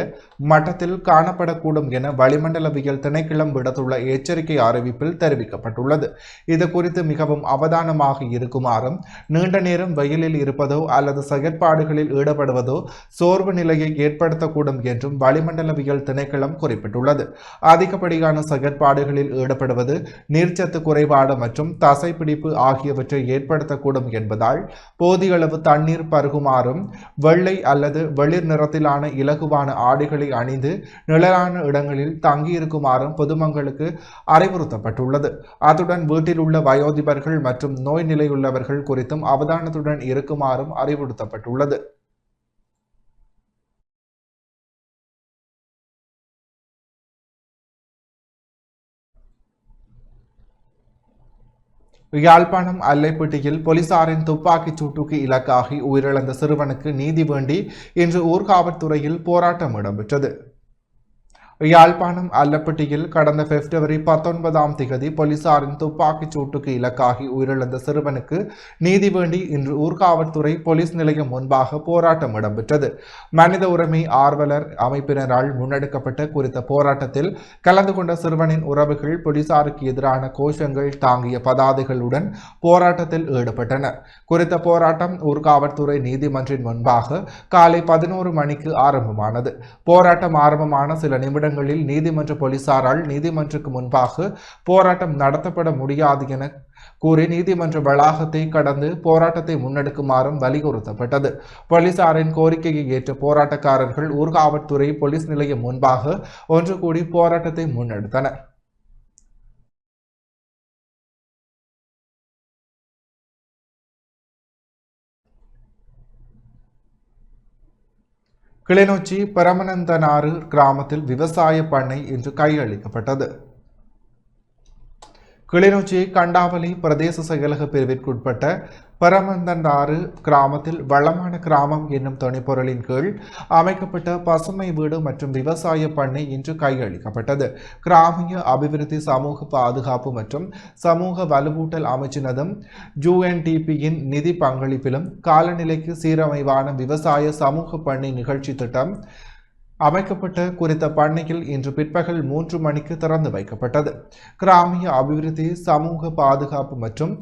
மட்டத்தில் காணப்படக்கூடும் என வளிமண்டலவியல் திணைக்களம் விடுத்துள்ள எச்சரிக்கை அறிவிப்பில் தெரிவிக்கப்பட்டுள்ளது. இது குறித்து மிகவும் அவதானமாக இருக்குமாறும் நீண்ட நேரம் வெயிலில் இருப்பதோ அல்லது செயற்பாடுகளில் ஈடுபடுவதோ சோர்வு நிலையை ஏற்படுத்தக்கூடும் என்றும் வளிமண்டலவியல் திணைக்களம் குறிப்பிட்டுள்ளது. அதிகப்படியான செயற்பாடுகளில் ஈடுபடுவது நீர்ச்சத்து குறைபாடு மற்றும் தசைப்பிடிப்பு ஆகியவற்றை ஏற்படுத்தக்கூடும் என்பதால் போதிய அளவு தண்ணீர் பருகுமாறும் வெள்ளை அல்லது வெளிர் நிறத்திலான இலகுவான ஆடைகளை அணிந்து நிழலான இடங்களில் தங்கியிருக்குமாறும் பொதுமக்களுக்கு அறிவுறுத்தப்பட்டுள்ளது. அத்துடன் வீட்டில் உள்ள வயோதிபர்கள் மற்றும் நோய் நிலையுள்ளவர்கள் குறித்தும் அவதானத்துடன் இருக்குமாறும் அறிவுறுத்தப்பட்டுள்ளது. யாழ்ப்பாணம் அல்லைப்பட்டியில் போலீசாரின் துப்பாக்கிச் சூட்டுக்கு இலக்காகி உயிரிழந்த சிறுவனுக்கு நீதி வேண்டி இன்று ஊர்காவல்துறையில் போராட்டம் இடம்பெற்றது. யாழ்ப்பாணம் அல்லப்பட்டியில் கடந்த பிப்ரவரி 19 போலீசாரின் துப்பாக்கிச் சூட்டுக்கு இலக்காகி உயிரிழந்த சிறுவனுக்கு நீதி வேண்டி இன்று ஊர்காவல்துறை போலீஸ் நிலையம் முன்பாக போராட்டம் இடம்பெற்றது. மனித உரிமை ஆர்வலர் அமைப்பினரால் முன்னெடுக்கப்பட்ட குறித்த போராட்டத்தில் கலந்து கொண்ட சிறுவனின் உறவுகள் போலீசாருக்கு எதிரான கோஷங்கள் தாங்கிய பதாதைகளுடன் போராட்டத்தில் ஈடுபட்டனர். குறித்த போராட்டம் ஊர்காவல்துறை நீதிமன்றின் முன்பாக காலை 11 மணிக்கு ஆரம்பமானது. போராட்டம் ஆரம்பமான சில நிமிடங்களில் நீதிமன்ற போலீசாரால் நீதிமன்றத்துக்கு முன்பாக போராட்டம் நடத்தப்பட முடியாது என கூறி நீதிமன்ற வளாகத்தை கடந்து போராட்டத்தை முன்னெடுக்குமாறும் வலியுறுத்தப்பட்டது. போலீசாரின் கோரிக்கையை ஏற்ற போராட்டக்காரர்கள் ஊர்காவல்துறை போலீஸ் நிலையம் முன்பாக ஒன்று கூடி போராட்டத்தை முன்னெடுத்தனர். கிளிநொச்சி பரமநந்தனாறு கிராமத்தில் விவசாய பண்ணை இன்று கையளிக்கப்பட்டது. கிளிநொச்சி கண்டாவளி பிரதேச செயலக பிரிவிற்குட்பட்ட பரமந்தனாறு கிராமத்தில் வளமான கிராமம் என்னும் துணைப்பொருளின் கீழ் அமைக்கப்பட்ட பசுமை வீடு மற்றும் விவசாய பண்ணை இன்று கையளிக்கப்பட்டது. கிராமிய அபிவிருத்தி சமூக பாதுகாப்பு மற்றும் சமூக வலுவூட்டல் அமைச்சினதும் UNDP-யின் நிதி பங்களிப்பிலும் காலநிலைக்கு சீரமைவான விவசாய சமூக பண்ணை நிகழ்ச்சி திட்டம் அமைக்கப்பட்ட குறித்த பண்ணையில் இன்று பிற்பகல் 3 மணிக்கு திறந்து வைக்கப்பட்டது. கிராமிய அபிவிருத்தி சமூக பாதுகாப்பு மற்றும்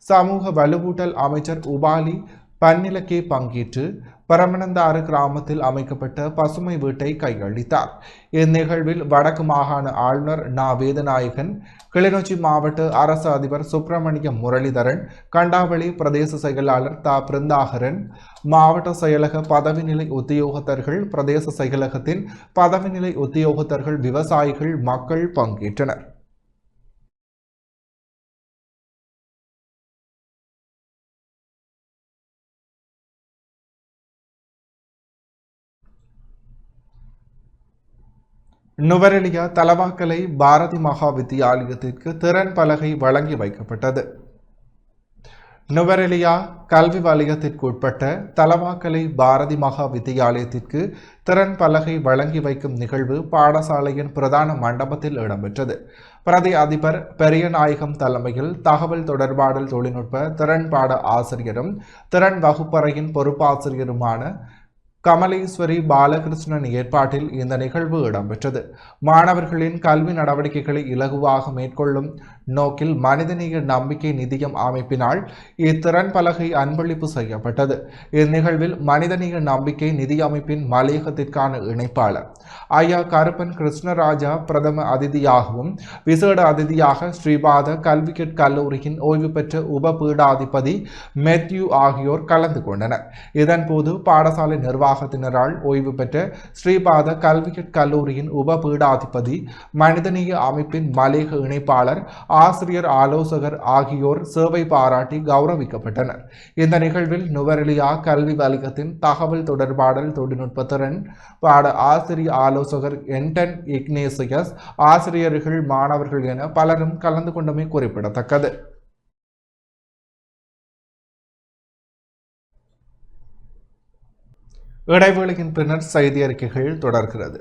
சமூக வலுவூட்டல் அமைச்சர் உபாலி பன்னிலக்கே பங்கேற்று பரமநந்தாறு கிராமத்தில் அமைக்கப்பட்ட பசுமை வீட்டை கையளித்தார். இந்நிகழ்வில் வடக்கு மாகாண ஆளுநர் நா. வேதநாயகன், கிளிநொச்சி மாவட்ட அரசு அதிபர் சுப்பிரமணியம் முரளிதரன், கண்டாவளி பிரதேச செயலாளர் த. பிருந்தாகரன், மாவட்ட செயலக பதவிநிலை உத்தியோகத்தர்கள், பிரதேச செயலகத்தின் பதவிநிலை உத்தியோகத்தர்கள், விவசாயிகள், மக்கள் பங்கேற்றனர். நுவரெலியா தலவாக்கலை பாரதி மகா வித்தியாலயத்திற்கு திறன் பலகை வழங்கி வைக்கப்பட்டது. நுவரெலியா கல்வி வலயத்திற்குட்பட்ட தலவாக்கலை பாரதி மகா வித்தியாலயத்திற்கு திறன் பலகை வழங்கி வைக்கும் நிகழ்வு பாடசாலையின் பிரதான மண்டபத்தில் இடம்பெற்றது. பிரதி அதிபர் பெரியநாயகம் தலைமையில் தகவல் தொடர்பாடல் தொழில்நுட்ப திறன் பாட ஆசிரியரும் திறன் வகுப்பறையின் பொறுப்பாசிரியருமான கமலேஸ்வரி பாலகிருஷ்ணன் ஏற்பாட்டில் இந்த நிகழ்வு இடம்பெற்றது. மாணவர்களின் கல்வி நடவடிக்கைகளை இலகுவாக மேற்கொள்ளும் நோக்கில் மனிதநேய நம்பிக்கை நிதியம் அமைப்பினால் இத்திறன் பலகை அன்பளிப்பு செய்யப்பட்டது. இந்நிகழ்வில் மனிதநேய நம்பிக்கை நிதி அமைப்பின் மலையகத்திற்கான இணைப்பாளர் ஐயா கருப்பன் கிருஷ்ணராஜா பிரதம அதிதியாகவும், விசேட அதிதியாக ஸ்ரீபாத கல்விக்கட் கல்லூரியின் ஓய்வு பெற்ற உப பீடாதிபதி மேத்யூ ஆகியோர் கலந்து கொண்டனர். இதன்போது பாடசாலை நிர்வாகத்தினரால் ஓய்வு பெற்ற ஸ்ரீபாத கல்விக்கட் கல்லூரியின் உப பீடாதிபதி, மனிதநேய அமைப்பின் மலையக இணைப்பாளர், ஆசிரியர் ஆலோசகர் ஆகியோர் சேவை பாராட்டி கௌரவிக்கப்பட்டனர். இந்த நிகழ்வில் நுவரெலியா கல்வி வலயத்தின் தகவல் தொடர்பாடல் தொழில்நுட்ப திறன் பாட ஆசிரியர் ஆலோசகர் என்டன் இக்னேசியஸ், ஆசிரியர்கள், மாணவர்கள் என பலரும் கலந்து கொண்டமை குறிப்பிடத்தக்கது. இடைவேளையின் பின்னர் செய்தி அறிக்கைகள் தொடர்கிறது.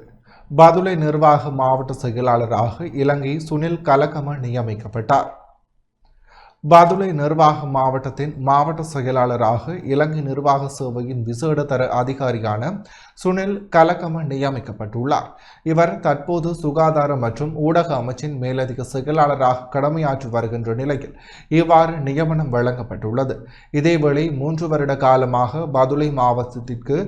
பதுளை நிர்வாக மாவட்ட செயலாளராக இலங்கை சுனில் கலகம நியமிக்கப்பட்டார். பதுளை நிர்வாக மாவட்டத்தின் மாவட்ட செயலாளராக இலங்கை நிர்வாக சேவையின் விசேட தர அதிகாரியான சுனில் கலகம நியமிக்கப்பட்டுள்ளார். இவர் தற்போது சுகாதார மற்றும் ஊடக அமைச்சின் மேலதிக செயலாளராக கடமையாற்றி வருகின்ற நிலையில் இவ்வாறு நியமனம் வழங்கப்பட்டுள்ளது. இதேவேளை 3 வருட காலமாக பதுளை மாவட்டத்திற்கு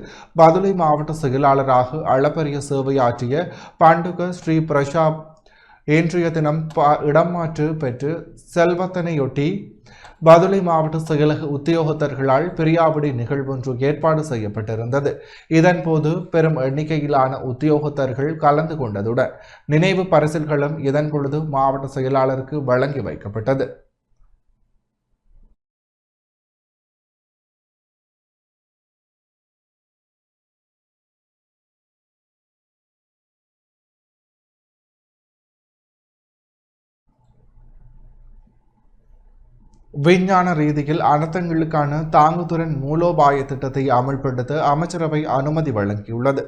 பதுளை மாவட்ட செயலாளராக அளப்பரிய சேவையாற்றிய பண்டுக ஸ்ரீ பிரசாப் இன்றைய தினம் இடமாற்று பெற்று செல்வத்தனையொட்டி பதுளை மாவட்ட செயலக உத்தியோகத்தர்களால் பிரியாவிடை நிகழ்வொன்று ஏற்பாடு செய்யப்பட்டிருந்தது. இதன்போது பெரும் எண்ணிக்கையிலான உத்தியோகத்தர்கள் கலந்து கொண்டதுடன் நினைவு பரிசில்களும் இதன் பொழுது மாவட்ட செயலாளருக்கு வழங்கி வைக்கப்பட்டது. விஞ்ஞான ரீதியில் அனர்த்தங்களுக்கான தாங்குதிறன் மூலோபாய திட்டத்தை அமல்படுத்த அமைச்சரவை அனுமதி வழங்கியுள்ளது.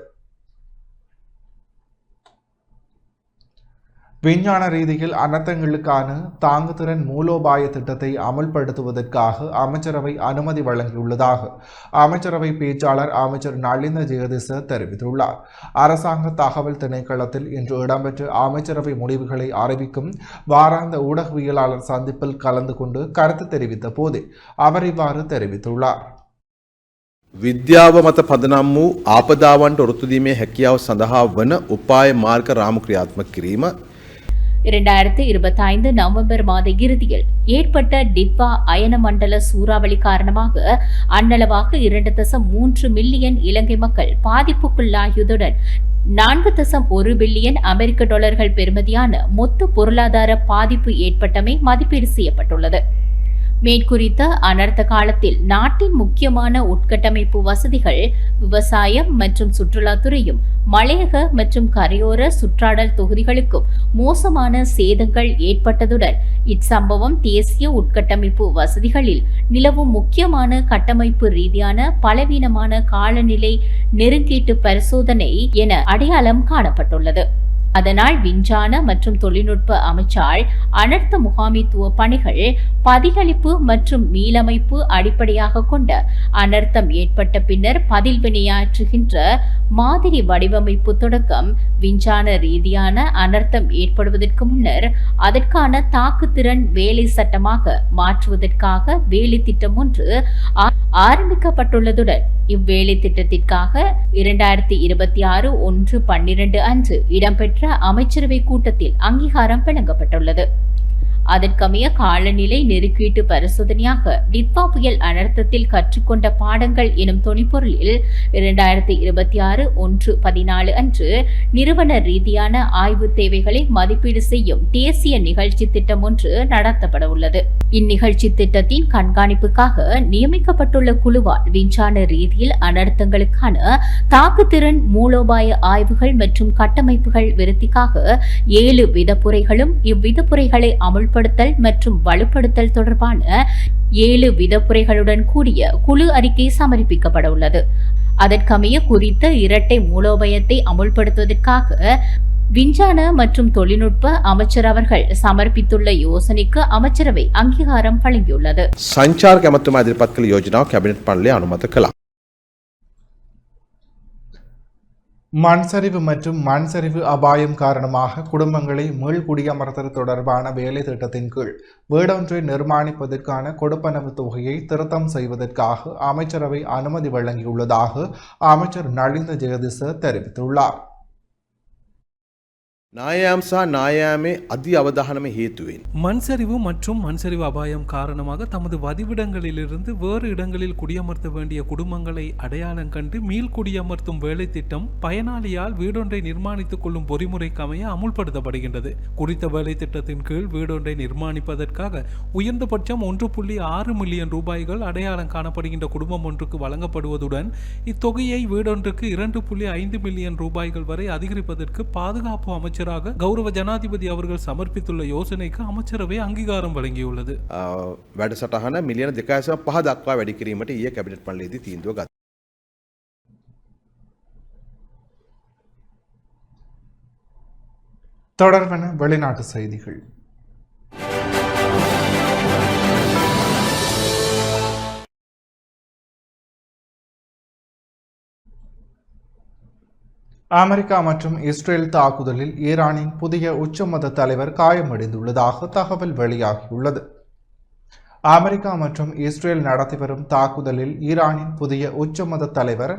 விஞ்ஞான ரீதியில் அனர்த்தங்களுக்கான தாங்குதிறன் மூலோபாய திட்டத்தை அமல்படுத்துவதற்காக அமைச்சரவை அனுமதி வழங்கியுள்ளதாக அமைச்சரவை பேச்சாளர் அமைச்சர் நளிந்த ஜெயதிச தெரிவித்துள்ளார். அரசாங்க தகவல் திணைக்களத்தில் இன்று இடம்பெற்ற அமைச்சரவை முடிவுகளை அறிவிக்கும் வாராந்த ஊடகவியலாளர் சந்திப்பில் கலந்து கொண்டு கருத்து தெரிவித்த போதே அவர் இவ்வாறு தெரிவித்துள்ளார். විද්‍යාව මත පදනම් වූ ආපදාවන්ට ඔරොත්තු දීමේ හැකියාව සඳහා වන උපාය මාර්ග රාමු ක්‍රියාත්මක කිරීම 2025 நவம்பர் மாத இறுதியில் ஏற்பட்ட டிட்வா அயன மண்டல சூறாவளி காரணமாக அன்னளவாக 2.3 மில்லியன் இலங்கை மக்கள் பாதிப்புக்குள்ளாகியதுடன் 4.1 பில்லியன் அமெரிக்க டாலர்கள் பெறுமதியான மொத்த பொருளாதார பாதிப்பு ஏற்பட்டமை மதிப்பீடு செய்யப்பட்டுள்ளது. மேற்குறித்த அனர்த்த காலத்தில் நாட்டின் முக்கியமான உட்கட்டமைப்பு வசதிகள், விவசாயம் மற்றும் சுற்றுலாத்துறையும் மலையக மற்றும் கரையோர சுற்றாடல் தொகுதிகளுக்கும் மோசமான சேதங்கள் ஏற்பட்டதுடன் இச்சம்பவம் தேசிய உட்கட்டமைப்பு வசதிகளில் நிலவும் முக்கியமான கட்டமைப்பு ரீதியான பலவீனமான காலநிலை நெருக்கீட்டு பரிசோதனை என அடையாளம் காணப்பட்டுள்ளது. அதனால் விஞ்ஞான மற்றும் தொழில்நுட்ப அமைச்சால் அனர்த்த முகாமைத்துவ பணிகள், பதிலளிப்பு மற்றும் மீளமைப்பு அடிப்படையாக கொண்ட அனர்த்தம் ஏற்பட்ட பின்னர் பதில் வினையாற்றுகின்ற மாதிரி வடிவமைப்பு தொடக்கம் விஞ்ஞான ரீதியான அனர்த்தம் ஏற்படுவதற்கு முன்னர் அதற்கான தாக்குத்திறன் வேலை சட்டமாக மாற்றுவதற்காக வேலை திட்டம் ஒன்று ஆரம்பிக்கப்பட்டுள்ளதுடன் இவ்வேலை திட்டத்திற்காக 2026 1/12 அன்று இடம்பெற்ற அமைச்சரவை கூட்டத்தில் அங்கீகாரம் வழங்கப்பட்டுள்ளது. அதற்கமைய காலநிலை நெருக்கீட்டு பரிசோதனையாக டிட்வா புயல் அனர்த்தத்தில் கற்றுக்கொண்ட பாடங்கள் எனும் துணைப்பொருளில் 2026 1/14 அன்று நிறுவன ரீதியான ஆய்வு தேவைகளை மதிப்பீடு செய்யும் தேசிய நிகழ்ச்சி திட்டம் ஒன்று நடத்தப்பட உள்ளது. இந்நிகழ்ச்சி திட்டத்தின் கண்காணிப்புக்காக நியமிக்கப்பட்டுள்ள குழுவால் விஞ்ஞான ரீதியில் அனர்த்தங்களுக்கான தாக்குத்திறன் மூலோபாய ஆய்வுகள் மற்றும் கட்டமைப்புகள் விருத்திக்காக 7 விதப்புரைகளும் இவ்விதப்புரைகளை அமுல்படுத்தல் மற்றும் வலுப்படுத்தல் தொடர்பான 7 விதப்புரைகளுடன் கூடிய குழு அறிக்கை சமர்ப்பிக்கப்பட உள்ளது. அதற்கமைய குறித்த இரட்டை மூலோபாயத்தை அமுல்படுத்துவதற்காக விஞ்ஞான மற்றும் தொழில்நுட்ப அமைச்சர் அவர்கள் சமர்ப்பித்துள்ள யோசனைக்கு அமைச்சரவை அங்கீகாரம் வழங்கியுள்ளது. සංචාරක ඇමතුමා ඉදිරිපත් කළ යෝජනාව කැබිනට් පනලය අනුමත කළා. மண்சரிவு மற்றும் மண்சரிவு அபாயம் காரணமாக குடும்பங்களை மீள்குடியமர்த்தல் தொடர்பான வேலை திட்டத்தின் கீழ் வீடொன்றை நிர்மாணிப்பதற்கான கொடுப்பனவு தொகையை திருத்தம் செய்வதற்காக அமைச்சரவை அனுமதி வழங்கியுள்ளதாக அமைச்சர் நளிந்த ஜெயதிச தெரிவித்துள்ளார். නායම් සහ නායාමේ අධි අවධානම හේතුවෙන් மண்சரிவு மற்றும் மண்சரிவு அபாயம் காரணமாக தமது வதிவிடங்களிலிருந்து வேறு இடங்களில் குடியமர்த்த வேண்டிய குடும்பங்களை அடையாளம் கண்டு மீள் குடியமர்த்தும் வேலை திட்டம் பயனாளியால் வீடொன்றை நிர்மாணித்துக் கொள்ளும் பொறிமுறைக்கு அமைய அமுல்படுத்தப்படுகின்றது. குறித்த வேலை திட்டத்தின் கீழ் வீடொன்றை நிர்மாணிப்பதற்காக உயர்ந்தபட்சம் 1.6 மில்லியன் ரூபாய்கள் அடையாளம் காணப்படுகின்ற குடும்பம் ஒன்றுக்கு வழங்கப்படுவதுடன் இத்தொகையை வீடொன்றுக்கு 2.5 மில்லியன் ரூபாய்கள் வரை அதிகரிப்பதற்கு பாதுகாப்பு அமைச்சர் கௌரவ ஜனாதிபதி அவர்கள் சமர்ப்பித்துள்ள யோசனைக்கு அமைச்சரவை அங்கீகாரம் வழங்கியுள்ளது. වැඩසටහන මිලියන 2.5 දක්වා වැඩි කිරීමට ඊයේ කැබිනට් පනලයේදී තීන්දුව ගත්තා. தொடர்பான வெளிநாட்டு செய்திகள். அமெரிக்கா மற்றும் இஸ்ரேல் தாக்குதலில் ஈரானின் புதிய உச்சமத தலைவர் காயமடைந்துள்ளதாக தகவல் வெளியாகியுள்ளது. அமெரிக்கா மற்றும் இஸ்ரேல் நடத்தி வரும் தாக்குதலில் ஈரானின் புதிய உச்சமத தலைவர்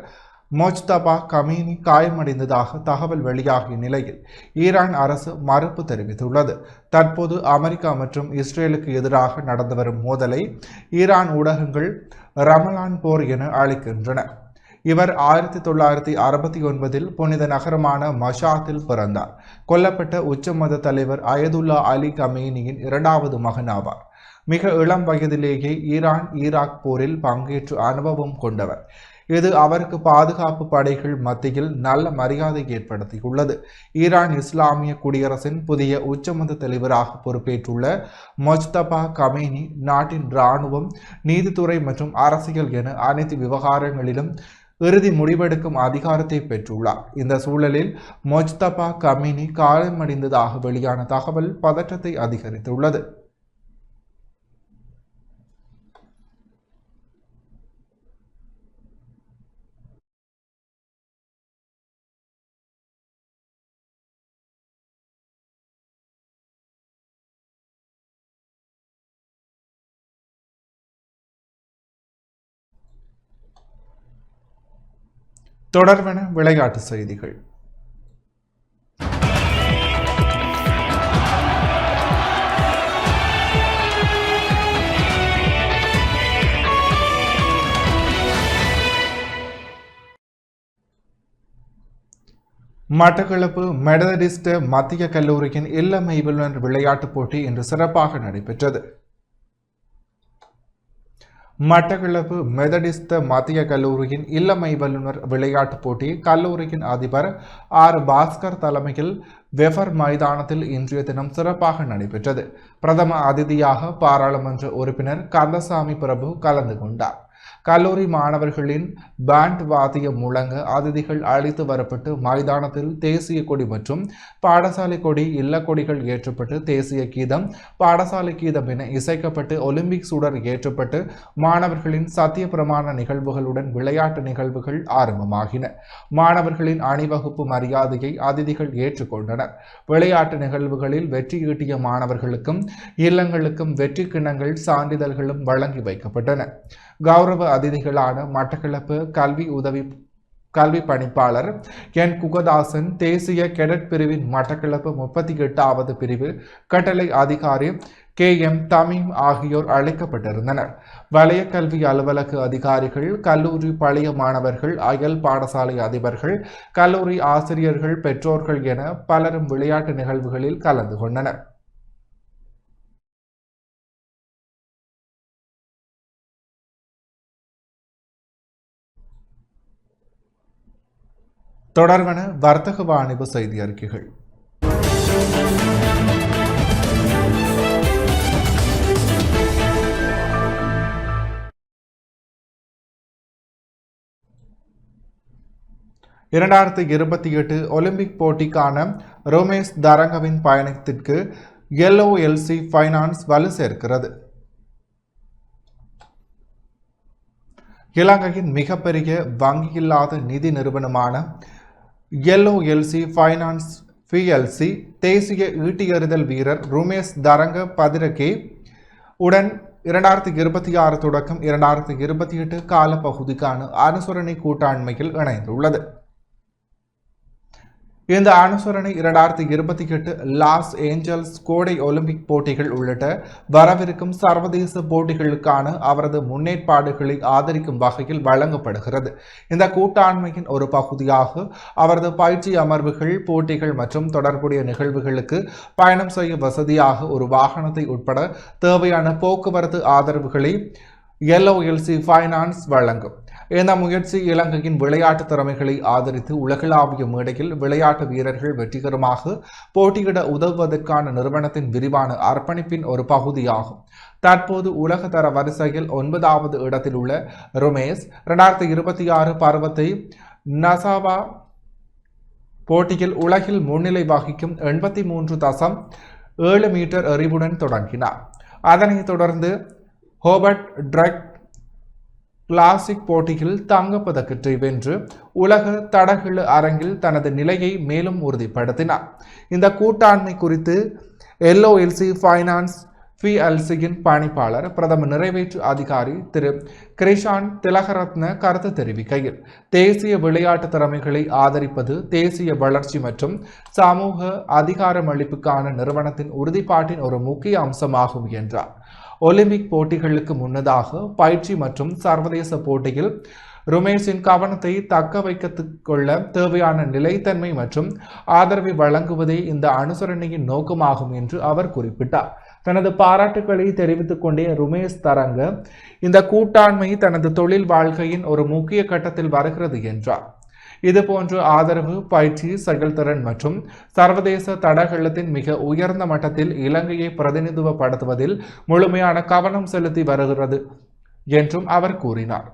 மொஜ்தபா கமீனி காயமடைந்ததாக தகவல் வெளியாகிய நிலையில் ஈரான் அரசு மறுப்பு தெரிவித்துள்ளது. தற்போது அமெரிக்கா மற்றும் இஸ்ரேலுக்கு எதிராக நடந்து வரும் மோதலை ஈரான் ஊடகங்கள் ரமலான் போர் என அழைக்கின்றன. இவர் 1969 புனித நகரமான மஷாத்தில் பிறந்தார். கொல்லப்பட்ட உச்சமத தலைவர் அயதுல்லா அலி கமேனியின் இரண்டாவது மகன் ஆவார். மிக இளம் வயதிலேயே ஈரான் ஈராக் போரில் பங்கேற்று அனுபவம் கொண்டவர். இது அவருக்கு பாதுகாப்பு படைகள் மத்தியில் நல்ல மரியாதை ஏற்படுத்தியுள்ளது. ஈரான் இஸ்லாமிய குடியரசின் புதிய உச்சமத தலைவராக பொறுப்பேற்றுள்ள மொஜ்தபா கமேனி நாட்டின் இராணுவம், நீதித்துறை மற்றும் அரசியல் என அனைத்து விவகாரங்களிலும் இறுதி முடிவெடுக்கும் அதிகாரத்தை பெற்றுள்ளார். இந்த சூழலில் மொஜ்தபா கமீனி காயமடைந்ததாக வெளியான தகவல் பதற்றத்தை அதிகரித்துள்ளது. தொடர்வன விளையாட்டு செய்திகள். மட்டக்களப்பு மெதடிஸ்ட் மத்திய கல்லூரியின் இல்லம் மெய்வல்லுநர் விளையாட்டுப் போட்டி இன்று சிறப்பாக நடைபெற்றது. மட்டக்களப்பு மெதடிஸ்த மத்திய கல்லூரியின் இல்லமை வல்லுநர் விளையாட்டுப் போட்டி கல்லூரியின் அதிபர் ஆர் பாஸ்கர் தலைமையில் வெஃபர் மைதானத்தில் இன்றைய தினம் சிறப்பாக நடைபெற்றது. பிரதம அதிதியாக பாராளுமன்ற உறுப்பினர் கந்தசாமி பிரபு கலந்து கொண்டார். கல்லூரி மாணவர்களின் பேண்ட் வாத்தியம் முழங்க அதிதிகள் அழைத்து வரப்பட்டு மைதானத்தில் தேசிய கொடி மற்றும் பாடசாலை கொடி, இல்ல கொடிகள் ஏற்றப்பட்டு தேசிய கீதம், பாடசாலை கீதம் என இசைக்கப்பட்டு ஒலிம்பிக் சுடர் ஏற்றப்பட்டு மாணவர்களின் சத்திய பிரமாண நிகழ்வுகளுடன் விளையாட்டு நிகழ்வுகள் ஆரம்பமாகின. மாணவர்களின் அணிவகுப்பு மரியாதையை அதிதிகள் ஏற்றுக்கொண்டனர். விளையாட்டு நிகழ்வுகளில் வெற்றி ஈட்டிய மாணவர்களுக்கும் இல்லங்களுக்கும் வெற்றி கிண்ணங்கள், சான்றிதழ்களும் வழங்கி வைக்கப்பட்டன. கௌரவ அதிதிகளான மட்டக்களப்பு கல்வி பணிப்பாளர் என் குகதாசன், தேசிய கெடட் பிரிவின் மட்டக்களப்பு 38வது பிரிவு கட்டளை அதிகாரி KM தமீம் ஆகியோர் அழைக்கப்பட்டிருந்தனர். வலய கல்வி அலுவலக அதிகாரிகள், கல்லூரி பழைய மாணவர்கள், அயல் பாடசாலை அதிபர்கள், கல்லூரி ஆசிரியர்கள், பெற்றோர்கள் என பலரும் விளையாட்டு நிகழ்வுகளில் கலந்து கொண்டனர். தொடர்வன வர்த்தக வாணிப செய்தி அறிக்கைகள். (2028) ஒலிம்பிக் போட்டிக்கான ரோமேஷ் தரங்கவின் பயணத்திற்கு LOLC ஃபைனான்ஸ் வலு சேர்க்கிறது. இலங்கையின் மிகப்பெரிய வங்கியில்லாத நிதி நிறுவனமான LOLC ஃபைனான்ஸ் PLC தேசிய ஈட்டியெறிதல் வீரர் ருமேஷ் தரங்க பதிரகே உடன் 2026 தொடக்கம் 2028 காலப்பகுதிக்கான அனுசரணை கூட்டாண்மையில் இணைந்துள்ளது. இந்த அனுசரணை 2028 லாஸ் ஏஞ்சல்ஸ் கோடை ஒலிம்பிக் போட்டிகள் உள்ளிட்ட வரவிருக்கும் சர்வதேச போட்டிகளுக்கான அவரது முன்னேற்பாடுகளை ஆதரிக்கும் வகையில் வழங்கப்படுகிறது. இந்த கூட்டாண்மையின் ஒரு பகுதியாக அவரது பயிற்சி அமர்வுகள், போட்டிகள் மற்றும் தொடர்புடைய நிகழ்வுகளுக்கு பயணம் செய்ய வசதியாக ஒரு வாகனத்தை உட்பட தேவையான போக்குவரத்து ஆதரவுகளை LOLC ஃபைனான்ஸ் வழங்கும். இந்த முயற்சி இலங்கையின் விளையாட்டு திறமைகளை ஆதரித்து உலகளாவிய மேடையில் விளையாட்டு வீரர்கள் வெற்றிகரமாக போட்டியிட உதவுவதற்கான நிறுவனத்தின் விரிவான அர்ப்பணிப்பின் ஒரு பகுதியாகும். தற்போது உலக தர வரிசையில் 9வது இடத்தில் உள்ள ருமேஷ் 2026 பருவத்தை நசாவா போட்டியில் உலகில் முன்னிலை வகிக்கும் 83.7 மீட்டர் எறிவுடன் தொடங்கினார். அதனைத் தொடர்ந்து ஹோபர்ட் ட்ரக் கிளாசிக் போட்டியில் தங்கப்பதக்கத்தை வென்று உலக தடகள அரங்கில் தனது நிலையை மேலும் உறுதிப்படுத்தினார். இந்த கூட்டாண்மை குறித்து LOLC ஃபைனான்ஸ் PLCயின் பணிப்பாளர் பிரதம நிறைவேற்று அதிகாரி திரு கிரிஷான் திலகரத்ன கருத்து தெரிவிக்கையில், தேசிய விளையாட்டு திறமைகளை ஆதரிப்பது தேசிய வளர்ச்சி மற்றும் சமூக அதிகாரமளிப்புக்கான நிறுவனத்தின் உறுதிப்பாட்டின் ஒரு முக்கிய அம்சமாகும் என்றார். ஒலிம்பிக் போட்டிகளுக்கு முன்னதாக பயிற்சி மற்றும் சர்வதேச போட்டியில் ருமேஷின் கவனத்தை தக்க வைத்துக் கொள்ள தேவையான நிலைத்தன்மை மற்றும் ஆதரவை வழங்குவதே இந்த அனுசரணையின் நோக்கமாகும் என்று அவர் குறிப்பிட்டார். தனது பாராட்டுக்களை தெரிவித்துக் கொண்டே ருமேஷ் தரங்க, இந்த கூட்டாண்மை தனது தொழில் வாழ்க்கையின் ஒரு முக்கிய கட்டத்தில் வருகிறது என்றார். இதுபோன்ற ஆதரவு, பயிற்சி, செயல்திறன் மற்றும் சர்வதேச தடகளத்தின் மிக உயர்ந்த மட்டத்தில் இலங்கையை பிரதிநிதித்துவப்படுத்துவதில் முழுமையான கவனம் செலுத்தி வருகிறது என்றும் அவர் கூறினார்.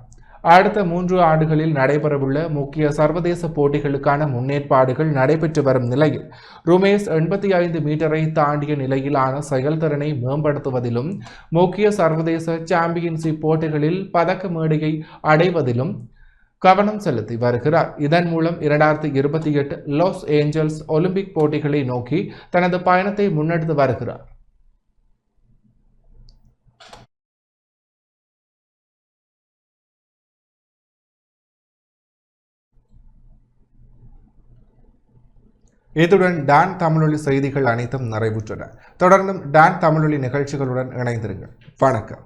அடுத்த 3 ஆண்டுகளில் நடைபெறவுள்ள முக்கிய சர்வதேச போட்டிகளுக்கான முன்னேற்பாடுகள் நடைபெற்று வரும் நிலையில் ருமேஷ் 85 மீட்டரை தாண்டிய நிலையிலான செயல்திறனை மேம்படுத்துவதிலும் முக்கிய சர்வதேச சாம்பியன்ஷிப் போட்டிகளில் பதக்க மேடையை அடைவதிலும் கவனம் செலுத்தி வருகிறார். இதன் மூலம் 2028 லாஸ் ஏஞ்சல்ஸ் ஒலிம்பிக் போட்டிகளை நோக்கி தனது பயணத்தை முன்னெடுத்து வருகிறார். இத்துடன் டான் தமிழொலி செய்திகள் அனைத்தும் நிறைவுற்றன. தொடர்ந்தும் டான் தமிழொலி நிகழ்ச்சிகளுடன் இணைந்திருங்கள். வணக்கம்.